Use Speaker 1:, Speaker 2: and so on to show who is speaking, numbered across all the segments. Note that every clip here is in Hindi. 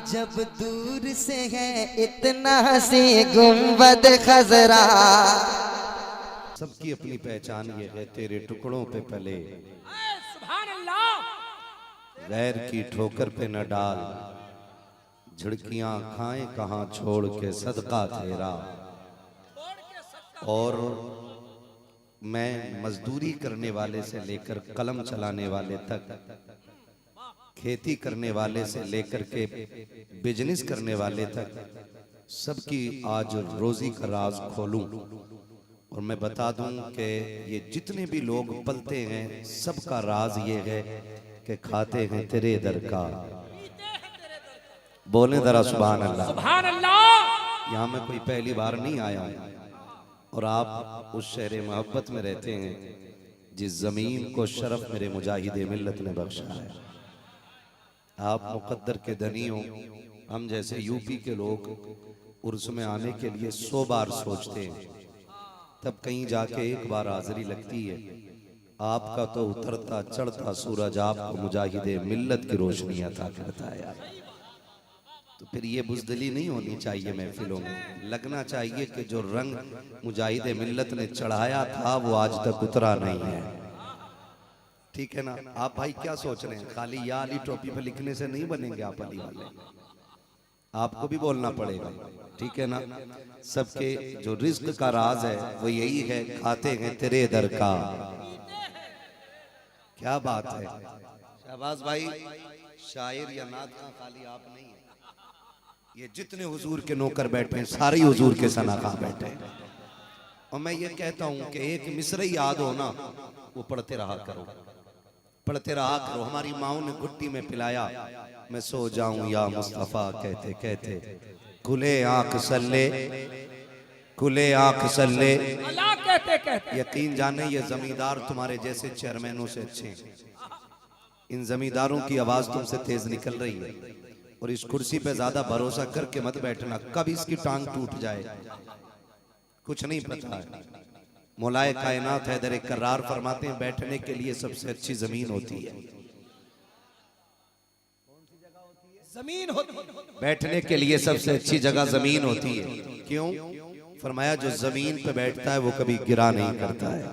Speaker 1: जब दूर से है इतना सी गुंबद खजरा।
Speaker 2: सबकी अपनी पहचान ये है, तेरे टुकड़ों पे पले
Speaker 3: सुभान अल्लाह।
Speaker 2: गैर की ठोकर पे न डाल, झिड़कियां खाएं कहां छोड़ के सदका तेरा। और मैं मजदूरी करने वाले से लेकर कलम चलाने वाले तक, खेती करने वाले से लेकर के बिजनेस करने वाले तक, सबकी आज रोजी का राज खोलूं और मैं बता दूं कि ये जितने भी लोग पलते हैं सबका राज ये है कि खाते हैं तेरे दर का। बोले जरा सुभान अल्लाह।
Speaker 3: सुभान अल्लाह।
Speaker 2: यहाँ मैं कोई पहली बार नहीं आया और आप उस शहर मोहब्बत में रहते हैं जिस जमीन को शरफ मेरे मुजाहिदे मिल्लत ने बख्शा है। आप मुकद्दर के धनी हो, हम जैसे यूपी के लोग उर्स में आने के लिए 100 बार सोचते हैं, तब कहीं जाके एक बार हाजिरी लगती है। आपका तो उतरता चढ़ता सूरज आपको मुजाहिदे मिल्लत की रोशनी अता करता है यार। तो फिर ये बुज़दिली नहीं होनी चाहिए महफिलों में, लगना चाहिए कि जो रंग मुजाहिदे मिल्लत ने चढ़ाया था वो आज तक उतरा नहीं है। ठीक है ना? आप भाई क्या सोच रहे हैं? खाली या अली टोपी पे लिखने से नहीं बनेंगे आप अली वाले, आपको भी बोलना पड़ेगा। ठीक है ना? सबके जो रिज्क का राज है वो यही है, खाते हैं तेरे दर का। क्या बात है शहबाज भाई, शायर या नात का खाली आप नहीं है, ये जितने हुजूर के नौकर बैठे हैं सारे हुजूर के सनाखा बैठे हैं। और मैं ये कहता हूं कि एक मिसरे याद हो ना, वो पढ़ते रहा करो, पढ़ते रहा करो। हमारी माओ ने घुट्टी में पिलाया, मैं सो जाऊं या मुस्तफा कहते कहते, खुले आंख सल्ले, खुले आंख सल्ले।
Speaker 3: अल्लाह कहते कहते
Speaker 2: यकीन जाने ये जमींदार तुम्हारे जैसे चेयरमैनों से अच्छे हैं। इन जमींदारों की आवाज तुमसे तेज निकल रही है और इस कुर्सी पे ज्यादा भरोसा करके मत बैठना, कब इसकी टांग टूट जाए कुछ नहीं पता है। मौलाए कायनात हैदर करार फरमाते हैं, बैठने के लिए सबसे अच्छी जमीन होती है,
Speaker 3: जमीन होती है।
Speaker 2: बैठने के लिए सबसे अच्छी जगह जमीन होती है। क्यों? फरमाया जो जमीन पे बैठता है वो कभी गिरा नहीं करता है,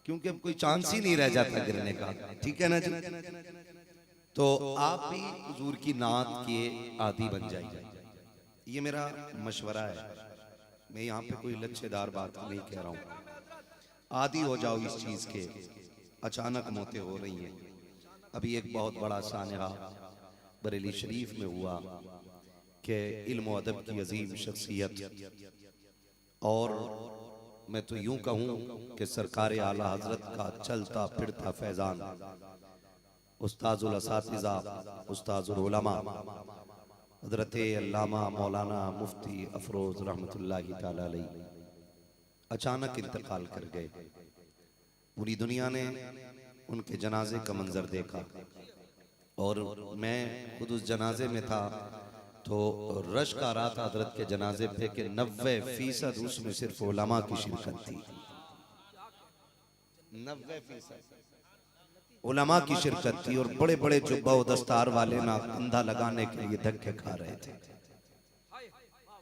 Speaker 2: क्योंकि अब कोई चांस ही नहीं रह जाता गिरने का। ठीक है ना जी? तो आप भी हुजूर की नात के आदी बन जाइए, ये मेरा मशवरा है। मैं यहाँ पे कोई लच्छेदार बात नहीं कह रहा हूँ, आदी हो जाओ इस चीज के। अचानक मौतें हो रही हैं। अभी एक बहुत बड़ा सानहा बरेली शरीफ में हुआ कि इल्म व अदब की अजीम शख्सियत, और मैं तो यूं कहूँ कि सरकार आला हजरत का चलता फिरता फैजान, उस्ताजुल असातिज़ा, उस्ताजुल उलमा हज़रत अल्लामा मौलाना मुफ्ती अफरोज रहमतुल्लाहि ताला अलैहि अचानक इंतकाल कर गए। पूरी दुनिया ने उनके जनाजे का मंजर देखा और मैं खुद उस जनाजे में था। तो रश आ रहा था हजरत के जनाजे पे कि 90% उसमें सिर्फ उलमा की शिरकत थी। 90% उलमा की शिरकत थी और बड़े बड़े जुब्बा व दस्तार वाले ना कंधा लगाने के लिए धक्के खा रहे थे।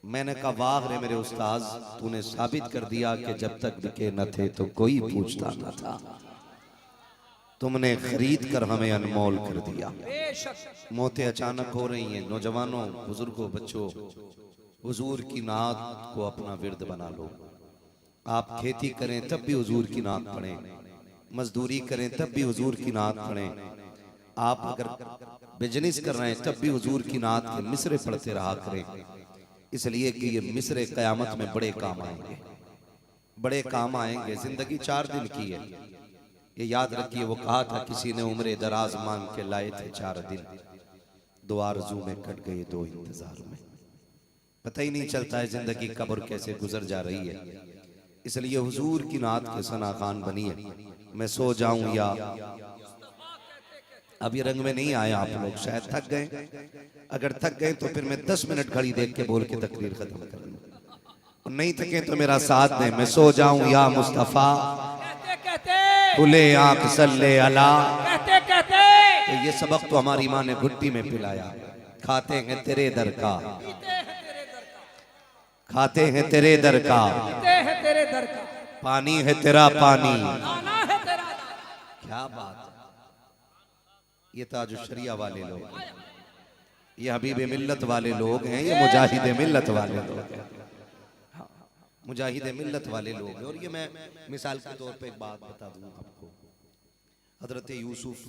Speaker 2: मैंने कहा वाह रे मेरे उस्ताद, तूने साबित कर दिया कि जब तक बिके न थे तो कोई पूछता न था, तुमने खरीद कर हमें अनमोल कर दिया। मौतें अचानक हो रही हैं। नौजवानों, बुजुर्गों, बच्चों, हुजूर की नात को अपना विर्द बना लो। आप खेती करें तब भी हुजूर की नात पढ़ें, मजदूरी करें तब भी हुजूर की नात पढ़ें, आप अगर बिजनेस कर रहे हैं तब भी हुजूर की नात के मिसरे पढ़ते रहा करें, इसलिए कि ये मिसरे कयामत में बड़े काम आएंगे, बड़े काम आएंगे। जिंदगी 4 दिन की है, ये याद रखिए। वो कहा था किसी ने उम्र दराज मांग के लाए थे 4 दिन, 2 आरज़ू में कट गए 2 इंतजार में। पता ही नहीं चलता है जिंदगी कब और कैसे गुजर जा रही है। इसलिए हुजूर की नात के सना खान बनिए। मैं सो जाऊं या, अब ये रंग में नहीं आए आप लोग, शायद थक गए। अगर थक गए तो फिर मैं 10 मिनट घड़ी देख के बोल के तकरीर खत्म कर लूं। नहीं थके तो मेरा साथ दें। मैं सो जाऊं या मुस्तफा, खुले आंख सल्ले अला।
Speaker 3: कहते कहते
Speaker 2: तो ये सबक तो हमारी माँ ने घुट्टी में पिलाया। खाते हैं तेरे दर का,
Speaker 3: पीते हैं तेरे दर का,
Speaker 2: खाते हैं तेरे दर का,
Speaker 3: पीते हैं तेरे दर का,
Speaker 2: पानी है तेरा पानी।
Speaker 3: दाना है तेरा दाना।
Speaker 2: क्या बात है। ये ताज शरिया वाले लोग हैं, ये हबीब मिल्लत वाले लोग हैं, ये मुजाहिद मिल्लत वाले लोग हैं, मुजाहिद मिल्लत वाले लोग हैं। और ये मैं मिसाल के तौर पे एक बात बता दूं आपको, हजरत यूसुफ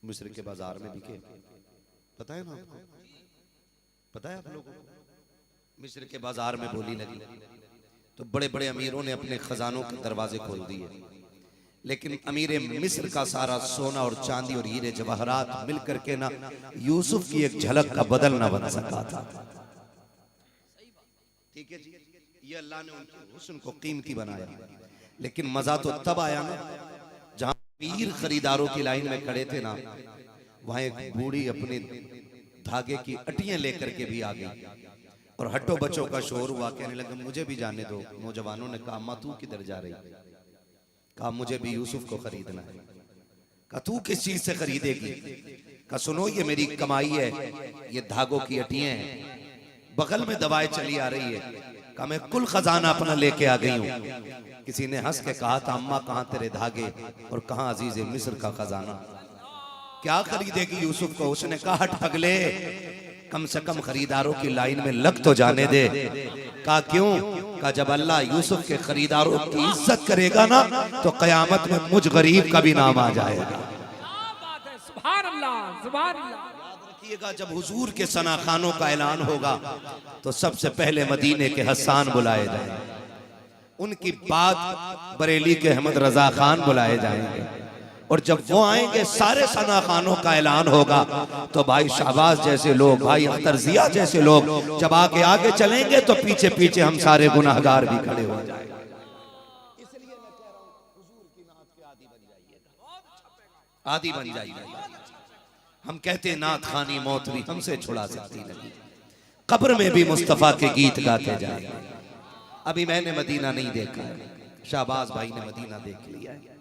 Speaker 2: मिस्र के बाजार में बिके, पता है ना आपको, पता है आप लोगों को? मिस्र के बाजार में बोली लगी तो बड़े बड़े अमीरों ने अपने खजानों के दरवाजे खोल दिए, लेकिन अमीर मिस्र का सारा सोना और चांदी और हीरे जवाहरात मिलकर के ना यूसुफ की एक झलक का बदल ना बन सका था। ठीक है जी, ये अल्लाह ने उनके हुस्न को कीमती बनाया, लेकिन मजा तो तब आया ना जहां अमीर खरीदारों की लाइन में खड़े थे ना, वहां एक बूढ़ी अपने धागे की अटियां लेकर के भी आ गई और हट्टो बच्चों का शोर हुआ। कहने लगा मुझे भी जाने दो। नौजवानों ने कहा अम्मा तू किधर जा रही? कहा मुझे भी यूसुफ को खरीदना है। कहा तू किस चीज से खरीदेगी? कहा सुनो ये मेरी कमाई है, ये धागों की अटियां हैं, बगल में दवाएं चली आ रही है। कहा मैं कुल खजाना अपना लेके आ गई हूँ। किसी ने हंस के कहा था अम्मा कहाँ तेरे धागे और कहाँ अजीज मिस्र का खजाना? क्या खरीदेगी यूसुफ को? उसने कहा हट पगले, कम से कम खरीदारों की लाइन में लग तो जाने दे। कहा क्यों? कहा जब अल्लाह यूसुफ के खरीदारों की इज्जत करेगा ना तो कयामत में मुझ गरीब का भी नाम आ जाएगा।
Speaker 3: क्या बात है, सुभान अल्लाह, सुभान अल्लाह।
Speaker 2: याद रखिएगा जब हुजूर के सनाखानों का ऐलान होगा तो सबसे पहले मदीने के हसन बुलाए जाएंगे, उनकी बात बरेली के अहमद रजा खान बुलाए जाएंगे, और जब वो आएंगे सारे सना खानों का ऐलान होगा तो भाई शाहबाज जैसे लोग, भाई अख्तर जिया जैसे लोग जब आगे आगे चलेंगे तो पीछे पीछे हम सारे गुनाहगार भी खड़े हो जाएंगे। इसलिए मैं कह रहा हूं हुजूर की नात के आदी बन जाइएगा, आदी बन जाइएगा। हम कहते नात खानी मौत भी हमसे छुड़ा सकती नहीं, कब्र में भी मुस्तफा के गीत गाते जाएंगे। अभी मैंने मदीना नहीं देखा है, शाहबाज भाई ने मदीना देख लिया है,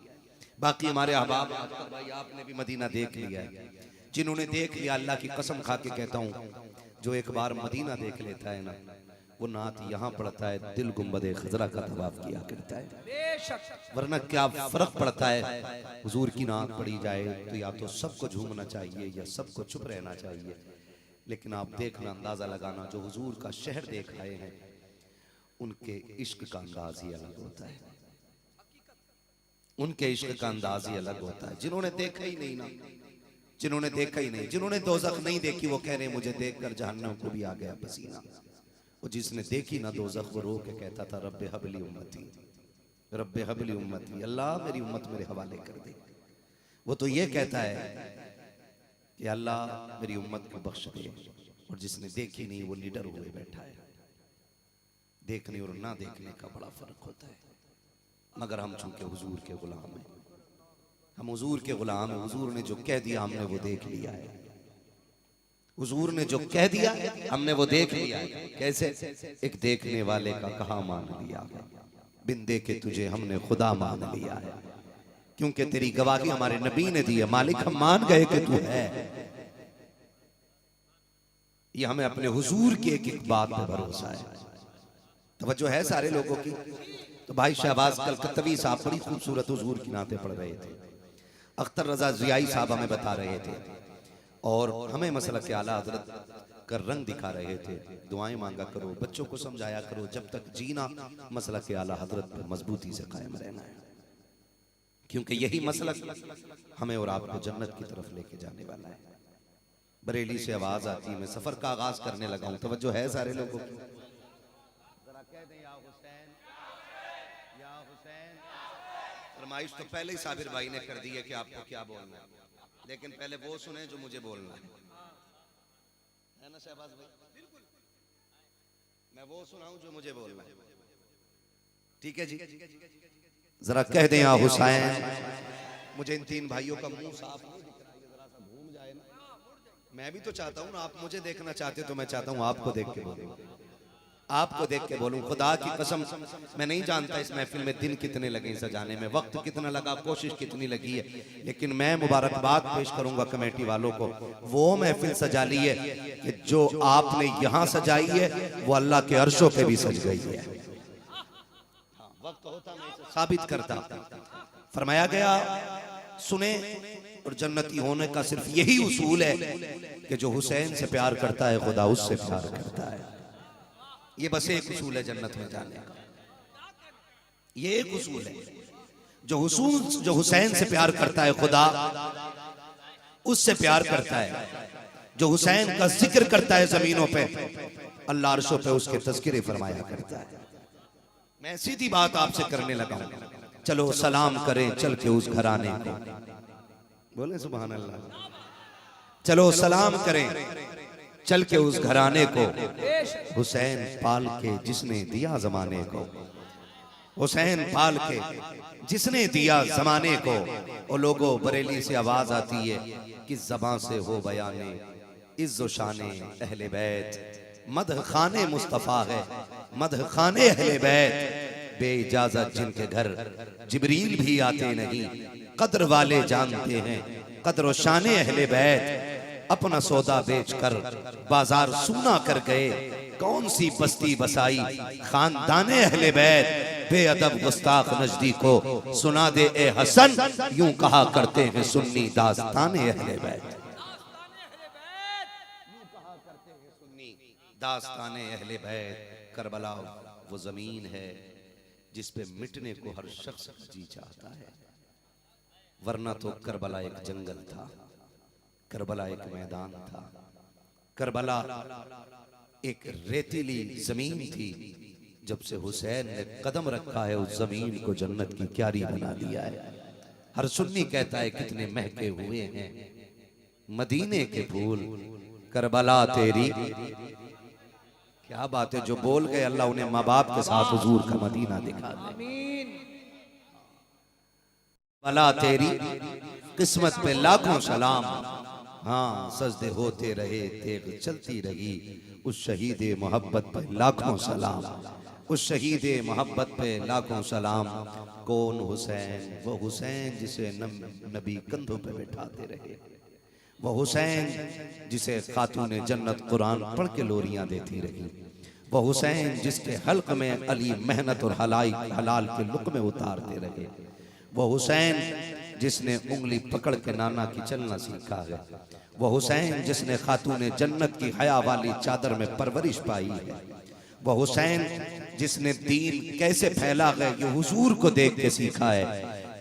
Speaker 2: बाकी हमारे अहबाब भाई आपने भी मदीना देख लिया है। जिन्होंने देख लिया अल्लाह की कसम खा के कहता हूँ, जो एक बार मदीना देख लेता है ना वो नात यहाँ पड़ता है दिल गुंबदे खजरा का तवाफ किया करता है। वरना क्या फर्क पड़ता है, हुजूर की नात पड़ी जाए तो या तो सबको झूमना चाहिए या सबको चुप रहना चाहिए। लेकिन आप देखना, अंदाजा लगाना, जो हुजूर का शहर देख आए हैं उनके इश्क का अंदाज ही अलग होता है, उनके इश्क का अंदाज ही अलग होता है। जिन्होंने देखा ही नहीं ना, जिन्होंने देखा ही नहीं, जिन्होंने दोज़ख नहीं देखी वो कह रहे मुझे देखकर जहन्नम को भी आ गया पसीना। वो जिसने देखी ना दोज़ख वो रो के कहता था रब्बे हबली उम्मती, रब्बे हबली उम्मती, अल्लाह मेरी उम्मत मेरे हवाले कर दे। वो तो ये कहता है कि अल्लाह मेरी उम्मत को बख्श दे, और जिसने देखी नहीं वो लीडर हुए बैठा है। देखने और ना देखने का बड़ा फर्क होता है। मगर हम चूंकि हुजूर के गुलाम हैं, हम हुजूर के गुलाम हैं। हुजूर ने जो कह दिया हमने वो देख लिया है, हुजूर ने जो कह दिया हमने वो देख लिया है। कैसे? एक देखने वाले का कहा मान लिया है, बिन देखे तुझे हमने खुदा मान लिया है, क्योंकि तेरी गवाही हमारे नबी ने दी है। मालिक हम मान गए कि तू है। ये हमें अपने हुजूर की एक एक बात पे भरोसा है। तवज्जो है सारे लोगों की? तो भाई शहबाज कलकत्तवी साहब बड़ी खूबसूरत हुजूर की नाते पढ़ रहे थे, अख्तर रजा जियाई साहब हमें बता रहे थे, और हमें मसला के आला हजरत का रंग दिखा रहे थे। दुआएं मांगा करो, बच्चों को समझाया करो, जब तक जीना मसला के आला हजरत पर मजबूती से कायम रहना है, क्योंकि यही मसला हमें और आपको जन्नत की तरफ लेके जाने वाला है। बरेली से आवाज आती है, मैं सफर का आगाज करने लगा हूं। तवज्जो है सारे लोगों की? फरमाइश तो पहले ही साबिर भाई ने कर दी है कि आपको क्या बोलना है, लेकिन पहले वो सुने जो मुझे बोलना है ना शहबाज भाई? मैं वो सुनाऊं जो मुझे बोलना है, ठीक है जी? जरा कह दें या हुसैन। मुझे इन तीन भाइयों का मुंह साफ नहीं दिख रहा है, जरा सा घूम जाए ना। मैं भी तो चाहता हूं ना, आप मुझे देखना चाहते हो तो मैं चाहता हूं आपको देख के बोलूं। आपको देख के बोलूं, खुदा की कसम मैं नहीं जानता इस महफिल में दिन कितने लगे सजाने में, वक्त कितना लगा, कोशिश कितनी लगी है, लेकिन मैं मुबारकबाद पेश करूंगा कमेटी वालों को। वो महफिल सजा ली है कि जो आपने यहां सजाई है वो अल्लाह के अर्शों पे भी सज गई है। वक्त होता मैं इसे साबित करता। फरमाया गया सुने, और जन्नती होने का सिर्फ यही उसूल है कि जो हुसैन से प्यार करता है खुदा उससे प्यार करता है। ये बस एक उसूल है जन्नत में जाने का, ये एक उसूल है। जो हुसैन से प्यार करता है खुदा उससे प्यार करता है। जो हुसैन का जिक्र करता है जमीनों पे, अल्लाह अर्शों पे उसके तज़किरे फरमाया करता है। मैं सीधी बात आपसे करने लगा हूं, चलो सलाम करें चल के उस घराने को, बोले सुभान अल्लाह। चलो सलाम करें चल के उस घराने को, हुसैन पाल के जिसने दिया जमाने को, हुसैन पाल के जिसने दिया जमाने को। और लोगों बरेली से आवाज आती है किस ज़बान से हो बयाने इज़्ज़ो शाने अहले बैत, मदह खाने मुस्तफ़ा है मदह खाने अहले बैत। बेइजाजत जिनके घर जिब्रील भी आते नहीं, कद्र वाले जानते हैं कद्र शाने अहले बैत। अपना सौदा बेचकर बाजार सूना कर गए, कौन सी बस्ती बसाई खानदाने अहले बैत। बेअदब गुस्ताख नजदीको सुना दे ए हसन, यूं कहा करते हैं सुन्नी दास्ताने अहले बैत। दास्ताने अहले बैत। करबला वो जमीन है जिस पे मिटने को हर शख्स जी चाहता है, वरना तो करबला एक जंगल था, करबला एक मैदान था, करबला एक रेतीली जमीन थी। जब से हुसैन ने कदम रखा है उस जमीन को जन्नत की क्यारी बना दिया है। हर सुन्नी कहता है कितने महके हुए हैं मदीने के फूल, करबला तेरी। क्या बात है, जो बोल गए अल्लाह उन्हें माँ बाप के साथ हुजूर का मदीना दिखा दे। भला तेरी किस्मत पे लाखों सलाम, हाँ सजदे होते रहे तेग चलती रही। उस शहीदे मोहब्बत पे लाखों सलाम, उस शहीदे मोहब्बत पे लाखों सलाम। कौन हुसैन, वो हुसैन जिसे नबी कंधों पे बैठाते रहे, वो हुसैन जिसे खातून जन्नत कुरान पढ़ के लोरियां देती रही, वो हुसैन जिसके हल्क में अली मेहनत और हलाल के लुक़्मे उतारते रहे, वो हुसैन जिसने उंगली पकड़ के नाना की चलना सीखा है, वो हुसैन जिसने खातून जन्नत की हया वाली चादर में परवरिश पाई है, वो हुसैन जिसने दीन कैसे फैला है ये हुजूर को देख के सीखा है,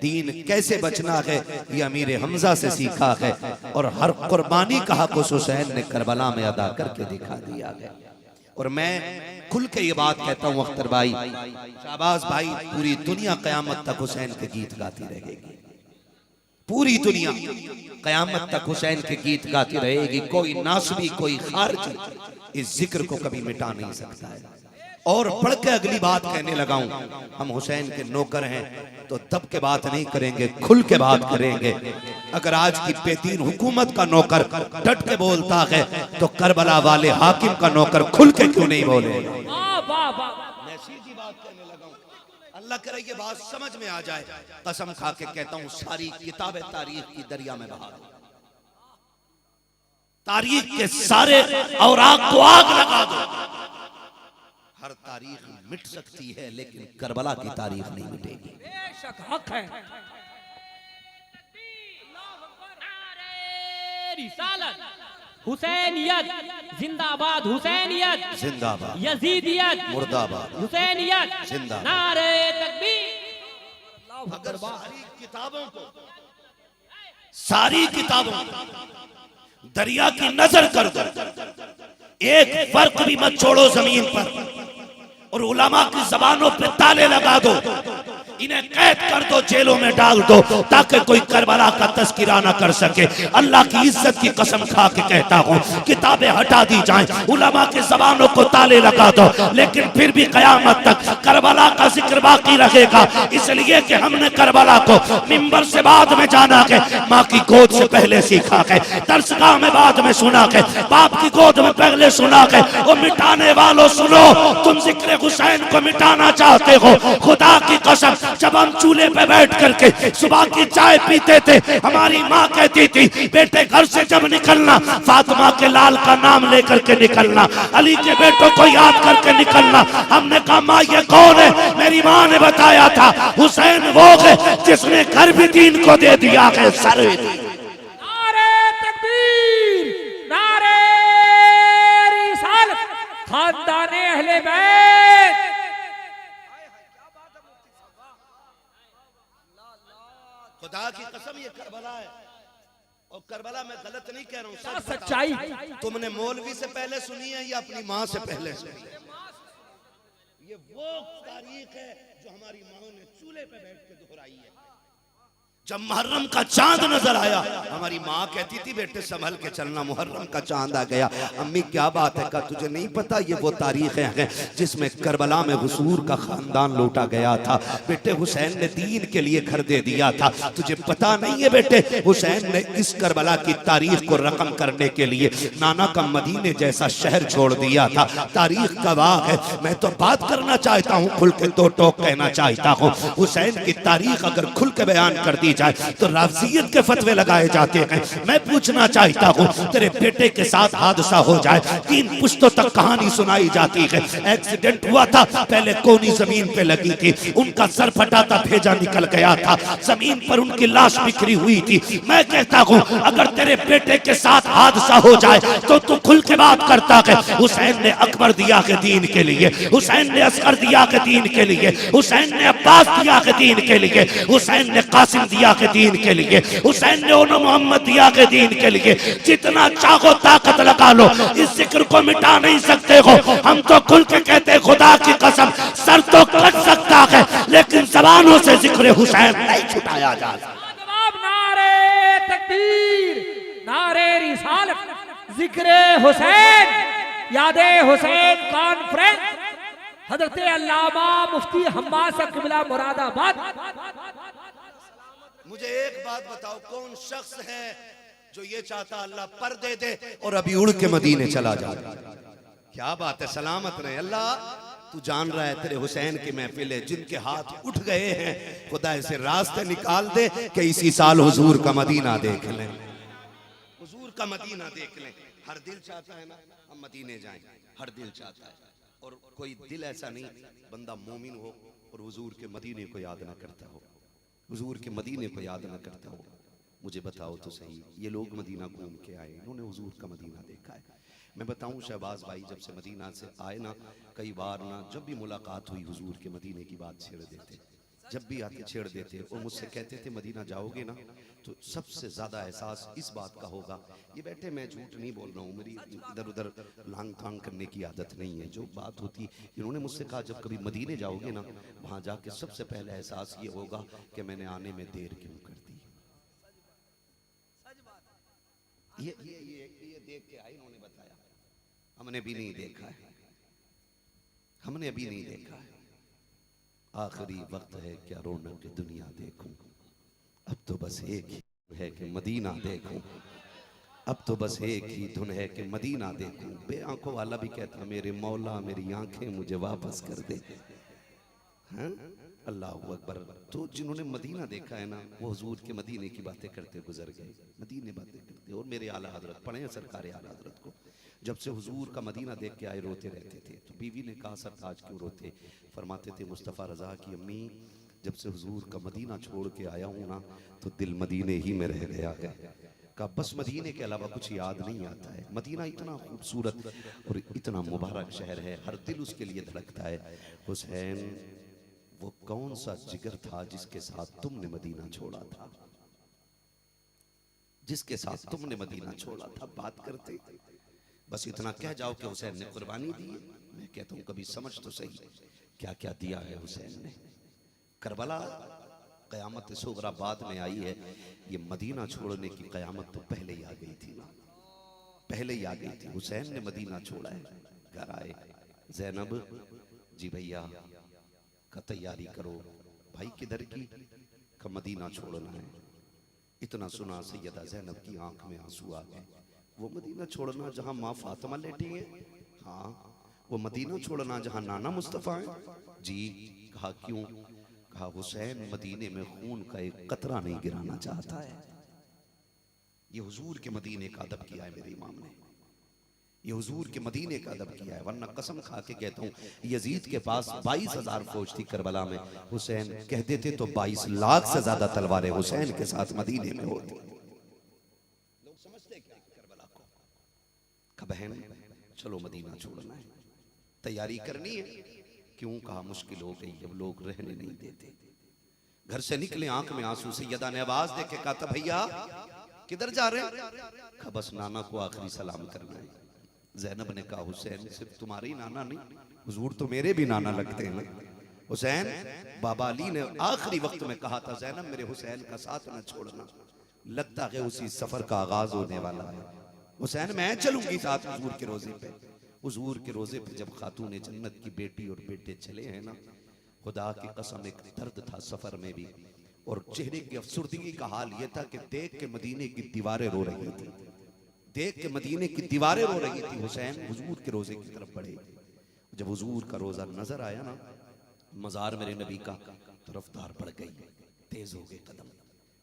Speaker 2: दीन कैसे बचना है ये अमीर हमजा से सीखा है, और हर कुर्बानी का हक उस हुसैन ने करबला में अदा करके दिखा दिया है। और मैं खुल के ये बात कहता हूँ अख्तर भाई, शाहबाज भाई, पूरी दुनिया कयामत तक हुसैन के गीत गाती रहेगी, पूरी दुनिया कयामत तक हुसैन के गीत गाती रहेगी। कोई नासबी कोई खारजी इस जिक्र को कभी मिटा नहीं सकता है। और पढ़ के अगली बात कहने लगा हूं, हम हुसैन के नौकर हैं तो दब के बात नहीं करेंगे, खुल के बात करेंगे। अगर आज की बेदीन हुकूमत का नौकर डट के बोलता है तो करबला वाले हाकिम का नौकर खुल के क्यों नहीं बोले? मैं सीधी बात कहने लगा हूं, अल्लाह करे ये बात समझ में आ जाए। कसम खा के कहता हूं सारी किताबें तारीख की दरिया में बहा दो, तारीख के सारे औराक को आग लगा दो। हर तारीख मिट सकती है लेकिन करबला की तारीख नहीं मिटेगी।
Speaker 3: बेशक हक है। रिसालत हुसैनियत जिंदाबाद, हुसैनियत
Speaker 2: जिंदाबाद,
Speaker 3: यजीदियत
Speaker 2: मुर्दाबाद,
Speaker 3: हुसैनियत
Speaker 2: जिंदाबाद।
Speaker 3: नारे तकबीर।
Speaker 2: अगर सारी किताबों को दरिया की नजर कर दो, एक फर्क भी मत छोड़ो जमीन पर, और उलमा की जबानों पे ताले लगा दो, इन्हें कैद कर दो, जेलों में डाल दो, ताकि कोई करबला का तस्करा ना कर सके। अल्लाह की इज्जत की कसम खा के कहता हूँ, किताबें हटा दी जाएं, उलमा की जबानों को ताले लगा दो, लेकिन फिर भी कयामत तक करबला का जिक्र बाकी रहेगा। इसलिए कि हमने करबला को मिंबर से बाद में जाना के, माँ की गोद से पहले सीखा के, दरसगाह में बाद में सुना के, बाप की गोद में पहले सुना के। वो मिटाने वालों सुनो, तुम जिक्र हुसैन को मिटाना चाहते हो। खुदा की कसम, जब हम चूल्हे पे बैठ करके सुबह की चाय पीते थे, हमारी माँ कहती थी, बेटे घर से जब निकलना फातिमा के लाल का नाम लेकर के निकलना, अली के बेटों को याद करके निकलना। हमने कहा माँ ये कौन है? मेरी माँ ने बताया था, हुसैन वो है जिसने घर भी दीन को दे दिया है। सर
Speaker 3: नारे तकबीर, नारे रिसालत, खानदाने अहले बैत।
Speaker 2: खुदा की कसम ये करबला है, और करबला मैं गलत नहीं कह रहा हूँ,
Speaker 3: क्या सच्चाई।
Speaker 2: तुमने मौलवी से पहले सुनी है या अपनी माँ से पहले सुनी है? ये वो तारीख है जो हमारी माँ ने चूल्हे पे बैठ के दोहराई है। जब मुहर्रम का चांद नजर आया, हमारी माँ कहती थी, बेटे संभल के चलना, मुहर्रम का चांद आ गया। अम्मी क्या बात है? का तुझे नहीं पता ये वो तारीखें हैं जिसमें करबला में हुजूर का खानदान लूटा गया था। बेटे हुसैन ने दीन के लिए घर दे दिया था, तुझे पता नहीं है? बेटे हुसैन ने इस करबला की तारीख को रकम करने के लिए नाना का मदीने जैसा शहर छोड़ दिया था। तारीख गवाह है। मैं तो बात करना चाहता हूँ, खुल के दो टोक कहना चाहता हूँ। हुसैन की तारीख अगर खुल के बयान कर दी जाए तो राफजियत के फतवे लगाए जाते हैं। मैं पूछना चाहता हूँ, तेरे बेटे के साथ हादसा हो जाए, 3 पुश्तों तक कहानी सुनाई जाती है, एक्सीडेंट हुआ था, पहले कोनी जमीन पे लगी थी, उनका सर फटा था, भेजा निकल गया था, जमीन पर उनकी लाश बिखरी हुई थी। मैं कहता हूँ अगर तेरे बेटे के साथ हादसा हो जाए तो तू खुल के बात करता है। हुसैन ने अकबर दिया के दीन के लिए, हुसैन ने असगर दिया के दीन के लिए, हुसैन ने अब्बास दिया के दीन के लिए, हुसैन ने कासिम दिया के दीन के लिए, हुसैन ने उन्हें मोहम्मद दिया के दीन के लिए। जितना चाहो ताकत लगा लो, इस जिक्र को मिटा नहीं सकते हो। हम तो खुल के कहते, खुदा की कसम, सर तो कट सकता है लेकिन जबानों से जिक्र हुसैन नहीं छुटाया जा सकता।
Speaker 3: जवाब नारे तकबीर, नारे रिसालत, जिक्र हुसैन, यादे हुसैन कॉन्फ्रेंस, हजरत अल्लामा मुफ्ती हम्माद साहब क़िबला मुरादाबाद।
Speaker 2: मुझे एक बात बताओ, कौन शख्स है जो ये चाहता अल्लाह पर्दे दे और अभी उड़ के मदीने चला जाए? क्या बात है, सलामत रहे। अल्लाह तू जान रहा है, तेरे हुसैन की महफिल है, जिनके हाथ उठ गए हैं, खुदा ऐसे रास्ते निकाल दे कि इसी साल हुजूर का मदीना देख लें, हुजूर का मदीना देख लें। हर दिल चाहता है ना हम मदीने जाएं, हर दिल चाहता है, और कोई दिल ऐसा नहीं बंदा मोमिन हो और हुजूर के मदीने को याद ना करता हो, हुजूर के मदीने को याद ना करता हो। मुझे बताओ तो सही, ये लोग मदीना घूम के आए, इन्होंने हुजूर का मदीना देखा है। मैं बताऊं, शहबाज भाई जब से मदीना से आए ना, कई बार ना जब भी मुलाकात हुई हुजूर के मदीने की बात छेड़ देते, जब भी आते छेड़ देते, और मुझसे कहते थे मदीना जाओगे ना तो सबसे ज्यादा एहसास इस बात का होगा। ये बेटे मैं झूठ नहीं बोल रहा हूँ, मेरी इधर उधर लांग तांग करने की आदत नहीं है। जो बात होती, इन्होंने मुझसे कहा जब कभी मदीने जाओगे ना, वहां जाके सबसे पहले एहसास ये होगा कि मैंने आने में देर क्यों कर दी। ये देख के आई, इन्होंने बताया, हमने भी नहीं देखा है, हमने अभी नहीं देखा है। आखिरी वक्त है क्या रौनक की दुनिया देखूं, अब तो बस एक ही है कि मदीना देखूं, अब तो बस एक ही धुन है कि मदीना देखूं। बे आंखों वाला भी कहता, मेरे मौला मेरी आंखें मुझे वापस कर दे। हाँ? अल्लाह अकबर। तो जिन्होंने मदीना देखा है ना, वो हुजूर के मदीने की बातें करते गुजर गए, मदीने बातें करते। और मेरे आला हजरत पढ़े हैं, सरकार आला हजरत को जब से हुजूर का मदीना देख के आए रोते रहते थे। तो बीवी ने कहा सरताज क्यों रोते? फरमाते थे मुस्तफ़ा रज़ा की अम्मी, जब से हुजूर का मदीना छोड़ के आया हूँ ना, तो दिल मदीने ही में रह गया है। का बस मदीने के अलावा कुछ याद नहीं आता है। मदीना इतना खूबसूरत और इतना मुबारक शहर है, हर दिल उसके लिए धड़कता है। हुसैन वो कौन सा जिगर था जिसके साथ तुमने मदीना छोड़ा था, जिसके साथ तुमने मदीना छोड़ा था? बात करते बस इतना कह जाओ कि हुसैन ने कुर्बानी दी है। मैं कहता हूं कभी समझ तो सही क्या क्या दिया है हुसैन ने, करबला क़यामत सुगरा बाद में आई है, ये मदीना छोड़ने की क़यामत तो पहले ही आ गई थी ना, पहले ही आ गई थी। हुसैन ने मदीना छोड़ा है, घर आए, ज़ैनब जी भैया का तैयारी करो। भाई किधर की? का मदीना छोड़ना है। इतना सुना सैयदा ज़ैनब की आंख में आंसू आ गए। वो मदीना छोड़ना जहां माँ फातिमा लेटी है, हाँ वो मदीना छोड़ना जहां नाना मुस्तफ़ा है। जी कहा क्यों? कहा हुसैन मदीने में खून का एक कतरा नहीं गिराना चाहता है। ये हुजूर के मदीने का अदब किया है मेरे इमाम ने, ये हुजूर के मदीने का अदब किया है। वरना कसम खा के कहता हूँ, यजीद के पास 22,000 फौज थी करबला में, हुसैन कह देते तो 22 लाख से ज्यादा तलवारें हुसैन के साथ मदीने में होती। लोग समझते क्या करबला को? का बहन चलो मदीना छोड़ना है, तैयारी करनी है। क्यों? कहा मुश्किल हो गई, अब लोग रहने नहीं देते। घर से निकले आंख में आंसू। सैयदा ने आवाज दे के कहा था भैया किधर जा रहे? कहा बस नाना को आखिरी सलाम करना है। ज़ैनब ने कहा हुसैन सिर्फ तुम्हारे ही नाना नहीं, हुजूर तो मेरे भी नाना लगते हैं। हुसैन बाबा अली ने आखिरी वक्त में कहा था ज़ैनब मेरे हुसैन का साथ न छोड़ना, लगता है उसी सफर का आगाज होने वाला है। हुसैन मैं चलूंगी साथ हुजूर के रोजे पे। हुजूर के रोजे पे जब खातून जन्नत की बेटी और बेटे चले हैं ना, खुदा की कसम एक दर्द था सफर में भी, और चेहरे की अफसुर्दगी का हाल यह था कि देख के मदीने की दीवारें रो रही थी, देख के मदीने की दीवारें रो रही थी। हुसैन हुजूर के रोजे की तरफ बढ़े। जब हुजूर का रोजा नजर आया ना, मजार मेरे नबी का, तो रफ्तार बढ़ गई, तेज हो गए कदम,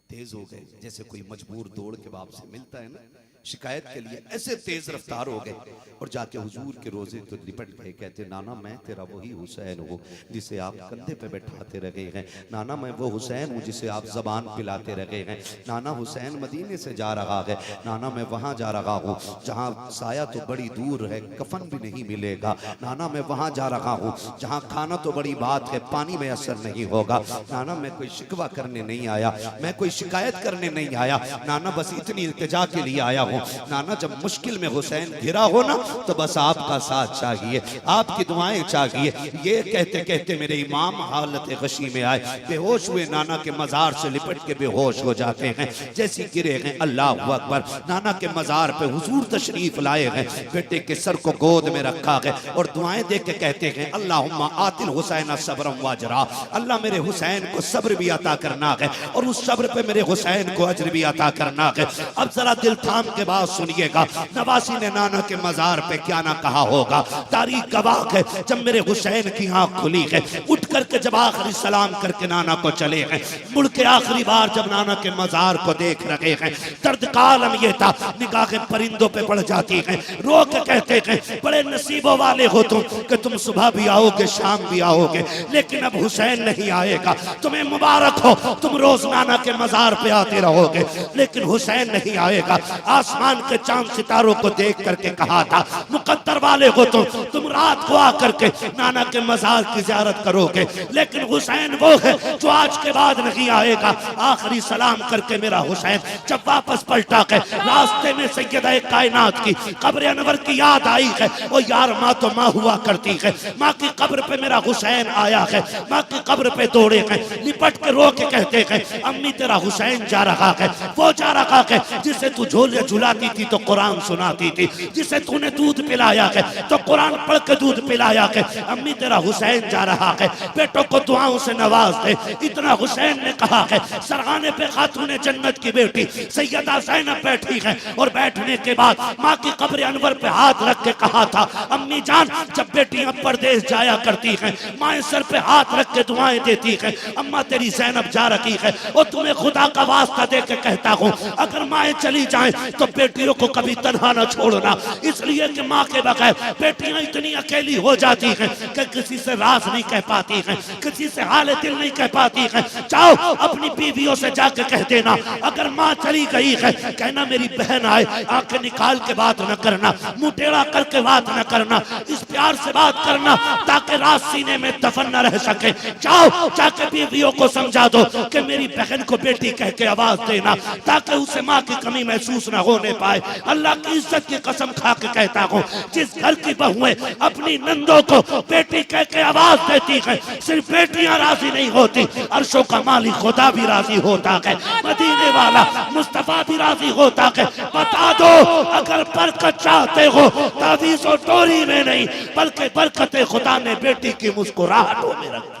Speaker 2: तेज हो गए। जैसे कोई मजबूर दौड़ के बाप से मिलता है ना, शिकायत के लिए ऐसे तेज रफ्तार हो गए और जाके हुजूर के रोजे तो लिपट गए। कहते नाना मैं तेरा वही हुसैन हूँ जिसे आप कंधे पे बैठाते रहे हैं। नाना मैं वो हुसैन हूँ जिसे आप जबान पिलाते रहे हैं। नाना हुसैन मदीने से जा रहा है, नाना मैं वहाँ जा रहा हूँ जहाँ साया तो बड़ी दूर है, कफन भी नहीं मिलेगा। नाना मैं वहाँ जा रहा हूँ जहाँ खाना तो बड़ी बात है, पानी में असर नहीं होगा। नाना मैं कोई शिकवा करने नहीं आया, मैं कोई शिकायत करने नहीं आया। नाना बस इतनी इल्तिजा के लिए आया हूँ। नाना जब मुश्किल में हुसैन घिरा हो ना, तो बस आपका साथ चाहिए, आपकी दुआएं चाहिए। ये कहते कहते मेरे इमाम हालत गशी में आए, बेहोश हुए, नाना के मजार से लिपट के बेहोश हो जाते हैं। जैसे गिरे हैं अल्लाह अकबर, नाना के मजार पे हुजूर तशरीफ लाए हैं, बेटे के सर को गोद में रखा है और दुआएं दे के कहते हैं अल्लाहुम्मा आतिल हुसैन सब्रम वाजरा, अल्लाह मेरे हुसैन को सब्र भी अता करना है और उस सब्र पे मेरे हुसैन को अज्र भी अता करना है। अब जरा दिल थाम के बात सुनिएगा, नवासी ने नाना के मजार पे क्या ना कहा होगा। तारीख गवाह है, जब मेरे हुसैन की आंख खुली है, उठ करके जब आखिरी सलाम करके नाना को चले हैं, मुड़ के आखिरी बार जब नाना के मजार को देख रहे हैं, दर्द का आलम ये था, निगाहें परिंदों पे पड़ जाती हैं। रो के कहते हैं बड़े नसीबों वाले हो तुम कि तुम सुबह भी आओगे शाम भी आओगे, लेकिन अब हुसैन नहीं आएगा। तुम्हें मुबारक हो, तुम रोज नाना के मजार पे आते रहोगे, लेकिन हुसैन नहीं आएगा। आसमान के चांद सितारों को देख करके कहा था मुकद्दर वाले हो तुम रात को आकर के नाना के मजार की ज़ियारत करोगे, लेकिन हुसैन वो है जो आज के बाद नहीं आएगा। आखिरी सलाम करके मेरा हुसैन जब वापस पलटा है, रास्ते में सैयदा कायनात की कब्र अनवर की याद आई है। वो यार माँ तो माँ हुआ करती है, माँ की कब्र पे मेरा हुसैन आया है, माँ की कब्र पे दौड़े हैं, लिपट के रो के कहते हैं अम्मी तेरा हुसैन जा रहा है, वो जा रहा है जिसे तू झोले झुलाती थी तो कुरान सुनाती थी, जिसे तूने दूध पिलाया है तो कुरान पढ़ के दूध पिलाया है। अम्मी तेरा हुसैन जा रहा है, बेटों को दुआओं से नवाज दे। इतना हुसैन ने कहा है, सरहाने पे खातून जन्नत की बेटी सैयदा ज़ैनब बैठी है और बैठने के बाद माँ की कब्र अनवर पे हाथ रख के कहा था अम्मी जान जब बेटियां परदेश जाया करती हैं, माँ सर पे हाथ रख के दुआएं देती है, अम्मा तेरी ज़ैनब जा रही है और तुम्हें खुदा का वास्ता दे के कहता हूँ अगर माँ चली जाए तो बेटियों को कभी तन्हा न छोड़ना, इसलिए कि माँ के बगैर बेटियां इतनी अकेली हो जाती हैं कि किसी से राज नहीं कह पाती हैं, किसी से हाल दिल नहीं कह पाती हैं। जाओ अपनी बीवियों से जाकर कह देना अगर माँ चली गई है, कहना मेरी बहन आए, आंखें निकाल के बात न करना, मुंह टेढ़ा करके बात न करना, इस प्यार से बात करना ताकि रात सीने में दफन न रह सके। जाओ जाके बीवियों को समझा दो कि मेरी बहन को बेटी कह के आवाज देना ताकि उसे माँ की महसूस न होने पाए। अल्लाह की इज्जत की कसम खा के कहता हूँ जिस घर की बहुएं
Speaker 4: अपनी नंदों को बेटी कह के आवाज देती है। सिर्फ बेटियां राजी नहीं होती, अर्शों का मालिक खुदा भी राजी होता है, मदीने वाला मुस्तफा भी राजी होता है। बता दो अगर बरकत चाहते हो तावीज़ और टोरी में नहीं बल्कि बरकत खुदा ने बेटी की मुस्कुराहटों में रखी।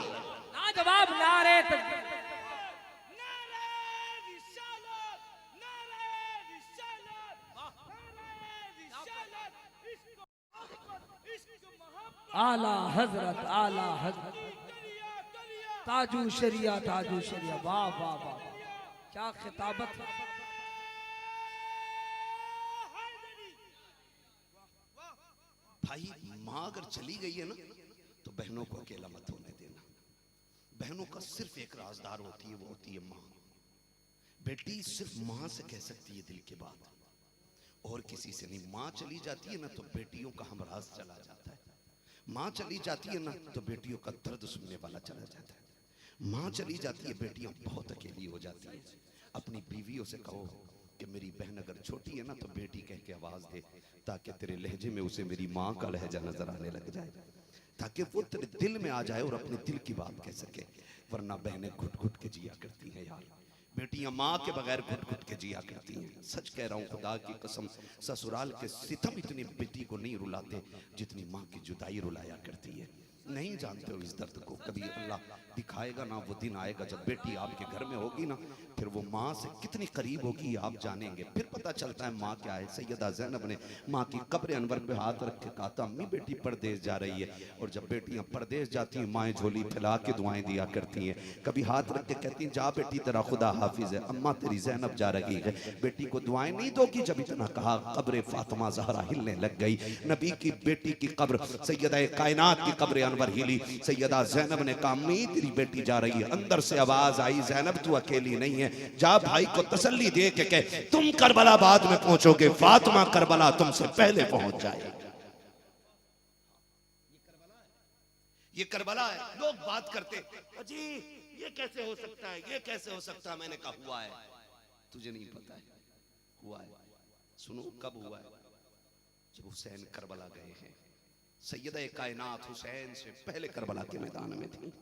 Speaker 3: लाजवाब नारे आला हजरत ताजू शरिया वाह वाह वाह क्या खिताबत है।
Speaker 2: भाई माँ अगर चली गई है ना तो बहनों को अकेला मत होने देना। बहनों का सिर्फ एक राजदार होती है, वो होती है माँ। बेटी सिर्फ माँ से कह सकती है दिल की बात, और किसी से नहीं। माँ चली जाती है ना तो बेटियों का हमराज चला जाता है। माँ चली जाती है ना तो बेटियों का दर्द सुनने वाला चला जाता है। माँ चली जाती है, बेटियां बहुत अकेली हो जाती हैं। अपनी बीवियों से कहो कि मेरी बहन अगर छोटी है ना तो बेटी कह के आवाज दे, ताकि तेरे लहजे में उसे मेरी माँ का लहजा नजर आने लग जाए, ताकि वो तेरे दिल में आ जाए और अपने दिल की बात कह सके। वरना बहनें घुट घुट के जिया करती हैं यार, बेटियां माँ के बगैर घुट घुट के जिया करती हैं। सच कह रहा हूँ, खुदा की कसम, ससुराल के सितम इतनी बेटी को नहीं रुलाते जितनी माँ की जुदाई रुलाया करती है। नहीं जानते हो इस दर्द को, कभी अल्लाह दिखाएगा ना, वो दिन आएगा जब बेटी आपके घर में होगी ना, फिर वो माँ से कितनी करीब होगी आप जानेंगे। फिर पता चलता है माँ क्या है। सैयदा ज़ैनब ने माँ की कब्र अनवर पे हाथ रख के कहा था, अम्मी बेटी परदेश जा रही है। और जब बेटियां परदेश जाती हैं माएँ झोली फैला के दुआएं दिया करती हैं। कभी हाथ रख के कहती हैं, जा बेटी तेरा खुदा हाफिज है, अम्मा तेरी ज़ैनब जा रही है। बेटी को दुआएं नहीं दोगी? जब इतना कहा कब्र फातिमा ज़हरा हिलने लग गई। नबी की बेटी की कब्र, सैयदा कायनात की कब्र अनवर हिली। सैयदा ज़ैनब ने कहा, अम्मी तेरी बेटी जा रही है। अंदर से आवाज आई, ज़ैनब तू अकेली नहीं है, जा भाई को तसल्ली दे के कह तुम करबला बाद में पहुंचोगे, फातिमा करबला तुमसे पहले पहुंच जाए। ये करबला है। लोग बात करते, अजी ये कैसे हो सकता है, ये कैसे हो सकता है। मैंने कहा हुआ है, तुझे नहीं पता है, हुआ है। सुनो कब हुआ है, जब हुसैन करबला गए हैं। सैयदा कायनात हुसैन से पहले करबला के मैदान में थी।